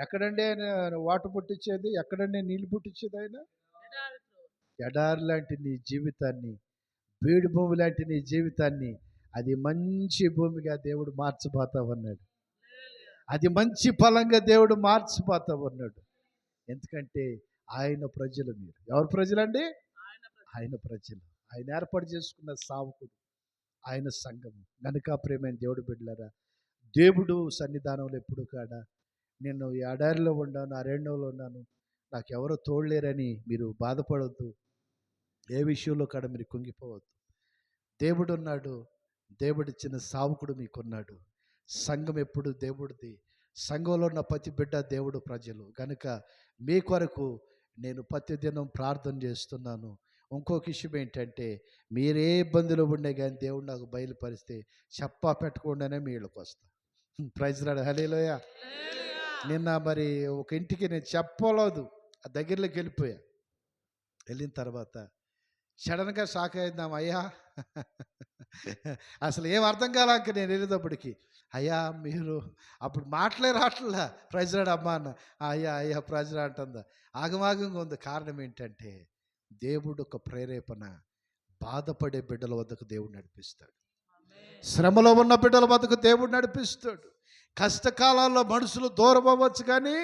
ఎక్కడండి ఆయన వాటర్ పుట్టించేది? ఎక్కడండి నీళ్ళు పుట్టించేది ఆయన? ఎడారి లాంటి నీ జీవితాన్ని, బీడు భూమి లాంటి నీ జీవితాన్ని అది మంచి భూమిగా దేవుడు మార్చిపోతా ఉన్నాడు. అది మంచి ఫలంగా దేవుడు మార్చిపోతా ఉన్నాడు. ఎందుకంటే ఆయన ప్రజలు మీరు. ఎవరు ప్రజలండి? ఆయన ప్రజలు, ఆయన ఏర్పాటు చేసుకున్న సావుకుడు, ఆయన సంఘము. గనుక ప్రేమైన దేవుడు బిడ్డలారా, దేవుడు సన్నిధానంలో ఎప్పుడు కాడా నేను ఈ ఎడారిలో ఉన్నాను, అరణ్యంలో ఉన్నాను, నాకు ఎవరో తోడలేరని మీరు బాధపడవద్దు. ఏ విషయంలో కాడ మీరు కుంగిపోవద్దు. దేవుడు ఉన్నాడు, దేవుడిచ్చిన సావుకుడు మీకున్నాడు. సంఘం ఎప్పుడు దేవుడిది. సంఘంలో ఉన్న ప్రతి బిడ్డ దేవుడు ప్రజలు. కనుక మీ కొరకు నేను ప్రతిదినం ప్రార్థన చేస్తున్నాను. ఇంకొక విషయం ఏంటంటే, మీరే ఇబ్బందులు ఉండే కానీ దేవుడు నాకు బయలుపరిస్తే చెప్పా పెట్టకుండానే మీ ఇళ్ళకి వస్తా. ప్రైజ్ రాడు. హల్లెలూయా. నిన్న మరి ఒక ఇంటికి నేను చెప్పలేదు, ఆ దగ్గరలోకి వెళ్ళిపోయా. వెళ్ళిన తర్వాత సడన్గా షాక్ అయిద్దాం. అయ్యా అసలు ఏం అర్థం కాలాక నేను వెళ్ళేటప్పటికి, అయ్యా మీరు అప్పుడు మాటలే రావట్లా. ప్రైజ్ రాడు అమ్మా అన్న. అయ్యా అయ్యా ప్రైజ్ రా అంటుందా. ఆగమాగంగా ఉంది. కారణం ఏంటంటే దేవుడు ఒక ప్రేరేపణ. బాధపడే బిడ్డల వద్దకు దేవుడు నడిపిస్తాడు. శ్రమలో ఉన్న బిడ్డల వద్దకు దేవుడు నడిపిస్తాడు. కష్టకాలాల్లో మనుషులు దూరం అవ్వచ్చు, కానీ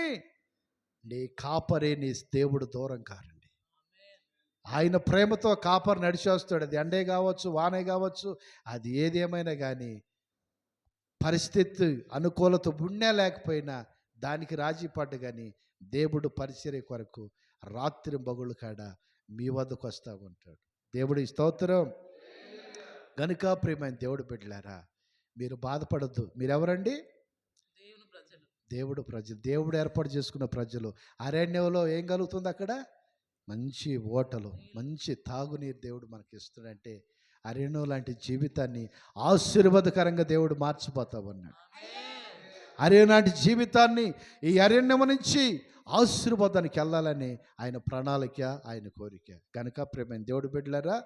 నీ కాపరే నీ దేవుడు దూరం కారండి. ఆయన ప్రేమతో కాపరి నడిచేస్తాడు. అది ఎండే కావచ్చు, వానే కావచ్చు, అది ఏదేమైనా కానీ పరిస్థితి అనుకూలత ఉన్నా లేకపోయినా దానికి రాజీ పడ్డు, కానీ దేవుడు పరిచర్య కొరకు రాత్రి బగుళ్ళు కాడ మీ వద్దకు వస్తూ ఉంటాడు. దేవుడి స్తోత్రం. గనుక ప్రియమైన దేవుడు బిడ్డలారా, మీరు బాధపడద్దు. మీరెవరండి? దేవుడు ప్రజలు, దేవుడు ఏర్పాటు చేసుకున్న ప్రజలు. అరణ్యంలో ఏం కలుగుతుంది? అక్కడ మంచి ఓటలు, మంచి తాగునీరు దేవుడు మనకి ఇస్తాడంటే అరణ్యం లాంటి జీవితాన్ని ఆశీర్వాదకరంగా దేవుడు మార్చిపోతా ఉన్నాడు. అరణ్యం లాంటి జీవితాన్ని ఈ అరణ్యం నుంచి ఆశీర్వాదానికి వెళ్ళాలని ఆయన ప్రణాళిక, ఆయన కోరిక. కనుక ప్రేమైన దేవుడు బిడ్డలారా,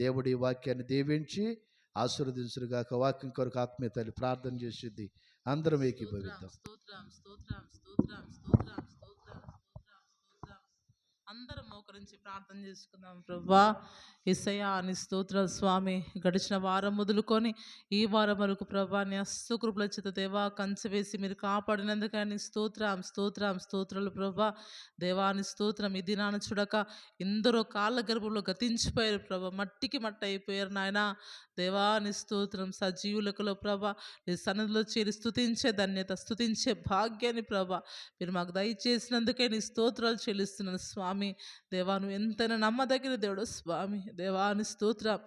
దేవుడి వాక్యాన్ని దీవించి ఆశీర్వదించుగాక. వాక్యం కొరకు ఆత్మీయతలు ప్రార్థన చేసేది అందరం ఏకీభవిద్దాం. అందరం మోకరించి ప్రార్థన చేసుకుందాం. ప్రభువా యేసయ్యా నీ స్తోత్రాలు స్వామి. గడిచిన వారం మొదలుకొని ఈ వారం వరకు ప్రభా నీ కృపల చేత దేవా కంచె వేసి మీరు కాపాడినందుకని స్తోత్రాలు ప్రభా. దేవాని స్తోత్రం. ఈ దినాన్ని చూడక ఎందరో కాళ్ళ గర్భంలో గతించిపోయారు ప్రభా, మట్టికి మట్టి అయిపోయారు నాయన. దేవాని స్తోత్రం. సజీవులకులో ప్రభా నీ సన్నిధిలో చేరి స్తుతించే ధన్యత, స్తుతించే భాగ్యాన్ని ప్రభా మీరు మాకు దయచేసినందుకే నీ స్తోత్రాలు చెల్లిస్తున్నాను స్వామి. దేవా నువ్వు ఎంతైనా నమ్మదగిన దేవుడు స్వామి. దేవాని స్తోత్రం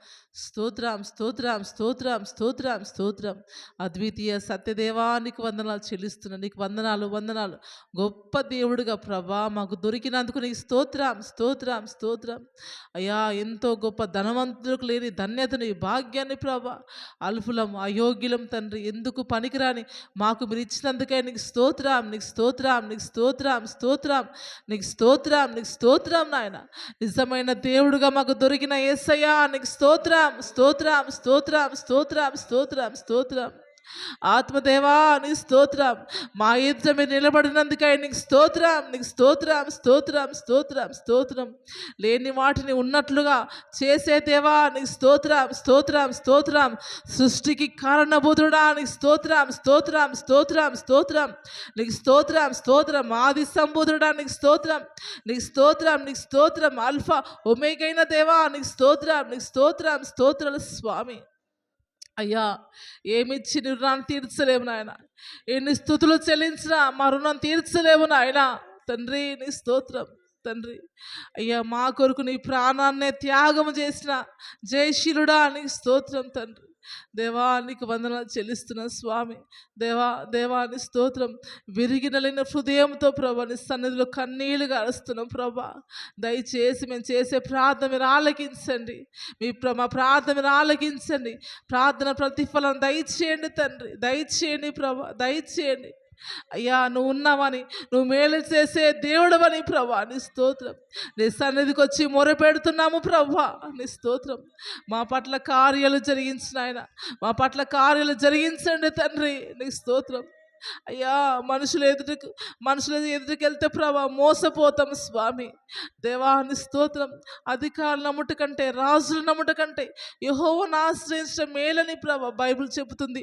స్తోత్రం స్తోత్రం స్తోత్రం స్తోత్రం స్తోత్రం. అద్వితీయ సత్యదేవానికి వందనాలు చెల్లిస్తున్నా. నీకు వందనాలు వందనాలు. గొప్ప దేవుడుగా ప్రభా మాకు దొరికినందుకు నీకు స్తోత్రం స్తోత్రం స్తోత్రం. అయ్యా ఎంతో గొప్ప ధనవంతులకు లేని ధన్యతని భాగ్యాన్ని ప్రభా అల్పులం అయోగ్యులం తండ్రి, ఎందుకు పనికిరాని మాకు మీరు ఇచ్చినందుకే నీకు స్తోత్రం నీకు స్తోత్రం నీకు స్తోత్రం స్తోత్రం నీకు స్తోత్రం నీకు స్తోత్రం నాయన. నిజమైన దేవుడుగా మాకు దొరికిన యేసయ్యా నీకు స్తోత్రం స్తోత్రం స్తోత్రం స్తోత్రం స్తోత్రం స్తోత్రం. ఆత్మదేవా నీ స్తోత్రం. మా ఎదుట మీరు నిలబడినందుకై నీకు స్తోత్రం నీకు స్తోత్రం స్తోత్రం స్తోత్రం స్తోత్రం. లేని వాటిని ఉన్నట్లుగా చేసే దేవా నీకు స్తోత్రం స్తోత్రం స్తోత్రం. సృష్టికి కారణభూతుడా నీకు స్తోత్రం స్తోత్రం స్తోత్రం స్తోత్రం నీకు స్తోత్రం స్తోత్రం. ఆది సంబూధుడా నీకు స్తోత్రం నీకు స్తోత్రం నీకు స్తోత్రం. అల్ఫా ఒమేగైన దేవా నీకు స్తోత్రం నీకు స్తోత్రం స్తోత్రాలు స్వామి. అయ్యా ఏమిచ్చి నీ రుణాన్ని తీర్చలేము నాయన, ఎన్ని స్తుతులు చెల్లించినా మా రుణం తీర్చలేము నాయన. తండ్రి నీ స్తోత్రం తండ్రి. అయ్యా మా కొరకు నీ ప్రాణాన్నే త్యాగం చేసిన జయశీలుడా నీకు స్తోత్రం తండ్రి. దేవా నీకు వందనాలు చెల్లిస్తున్నా స్వామి. దేవాని స్తోత్రం. విరిగినలిన హృదయంతో ప్రభా నీ సన్నిధిలో కన్నీళ్లు గారుస్తున్నాం ప్రభా. దయచేసి మేము చేసే ప్రార్థన మీరు ఆలకించండి. మా ప్రార్థన మీరు ఆలకించండి. ప్రార్థన ప్రతిఫలం దయచేయండి తండ్రి, దయచేయండి ప్రభా, దయచేయండి. అయ్యా నువ్వు ఉన్నావని, నువ్వు మేలు చేసే దేవుడవని ప్రభా నీ స్తోత్రం. నీ సన్నిధికి వచ్చి మొరపెడుతున్నాము ప్రభా నీ స్తోత్రం. మా పట్ల కార్యాలు జరిగించిన ఆయన, మా పట్ల కార్యాలు జరిగించండి తండ్రి నీ స్తోత్రం. అయ్యా మనుషుల ఎదుటికి వెళ్తే ప్రభా మోసపోతాం స్వామి. దేవాని స్తోత్రం. అధికారులు నమ్ముట కంటే, రాజులు నమ్ముట కంటే యెహోవాను ఆశ్రయించడం మేలని ప్రభా బైబిల్ చెబుతుంది.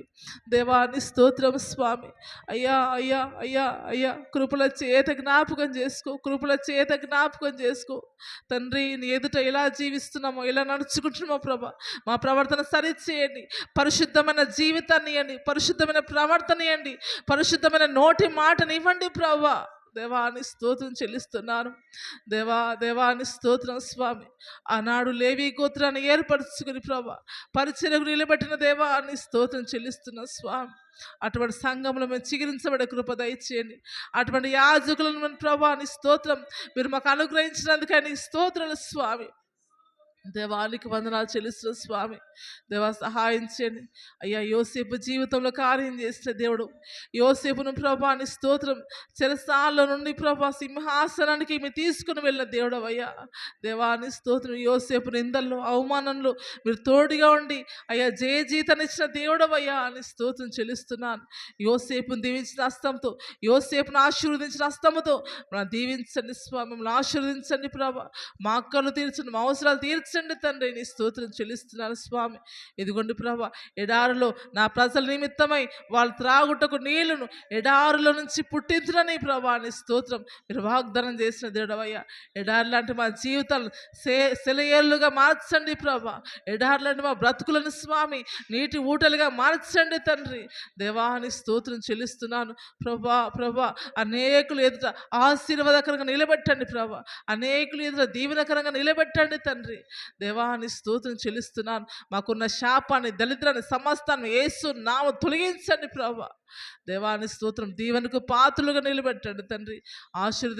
దేవాని స్తోత్రం స్వామి. అయ్యా అయ్యా అయ్యా అయ్యా కృపల చేత జ్ఞాపకం చేసుకో, కృపల చేత జ్ఞాపకం చేసుకో తండ్రి. నీ ఎదుట ఎలా జీవిస్తున్నామో, ఎలా నడుచుకుంటున్నామో ప్రభా మా ప్రవర్తన సరిచేయండి. పరిశుద్ధమైన జీవితాన్ని ఇవ్వండి, పరిశుద్ధమైన ప్రవర్తన ఇవ్వండి, పరిశుద్ధమైన నోటి మాటని ఇవ్వండి ప్రభా. దేవాని స్తోత్రం చెల్లిస్తున్నాను. దేవాని స్తోత్రం స్వామి. ఆనాడు లేవి గోత్రాన్ని ఏర్పరచుకుని ప్రభా పరిచర్యకు నిలబెట్టిన దేవాని స్తోత్రం చెల్లిస్తున్నా స్వామి. అటువంటి సంఘంలో మేము చిగురించబడే కృప దయచేయండి. అటువంటి యాజకులను ప్రభా నీ స్తోత్రం మీరు మాకు అనుగ్రహించినందుకే నీ స్తోత్రాలు స్వామి. దేవానికి వందనాలు చెల్లిస్తున్న స్వామి. దేవా సహాయం చేయండి. అయ్యా యోసేపు జీవితంలో కార్యం చేసిన దేవుడు. యోసేపును ప్రభా నీ స్తోత్రం చెరసాలలో నుండి ప్రభా సింహాసనానికి మీరు తీసుకుని వెళ్ళిన దేవుడు అయ్యా. దేవాని స్తోత్రం. యోసేపు నిందల్లో అవమానంలో మీరు తోడుగా ఉండి అయ్యా జయజీతనిచ్చిన దేవుడు అయ్యా అని స్తోత్రం చెల్లిస్తున్నాను. యోసేపును దీవించిన హస్తంతో, యోసేపును ఆశీర్వదించిన హస్తముతో మనం దీవించండి స్వామి. మమ్మల్ని ఆశీర్వదించండి ప్రభా. మా అక్కలు తీర్చండి, మా అవసరాలు తీర్చండి తండ్రి. నీ స్తోత్రం చెల్లిస్తున్నాను స్వామి. ఇదిగోండి ప్రభా ఎడారిలో నా ప్రజల నిమిత్తమై వాళ్ళు త్రాగుటకు నీళ్లను ఎడారిలో నుంచి పుట్టించునని ప్రభా నీ స్తోత్రం మీరు వాగ్దానం చేసిన దేవుడవయ్యా. ఎడారి లాంటి మా జీవితాలు సెలయేళ్ళుగా మార్చండి ప్రభా. ఎడారి లాంటి మా బ్రతుకులను స్వామి నీటి ఊటలుగా మార్చండి తండ్రి. దేవాని స్తోత్రం చెల్లిస్తున్నాను ప్రభా. అనేకులు ఎదుట ఆశీర్వాదకరంగా నిలబెట్టండి ప్రభా. అనేకులు ఎదుట దీవెనకరంగా నిలబెట్టండి తండ్రి. దేవాని స్తోత్రం చెల్లిస్తున్నాను. మాకున్న శాపాన్ని, దరిద్రాన్ని, సమస్తాన్ని యేసు నామమున తొలగించండి ప్రభా. దేవాని స్తోత్రం. దీవెనకు పాత్రలుగా నిలబెట్టండి తండ్రి. ఆశీర్వదించండి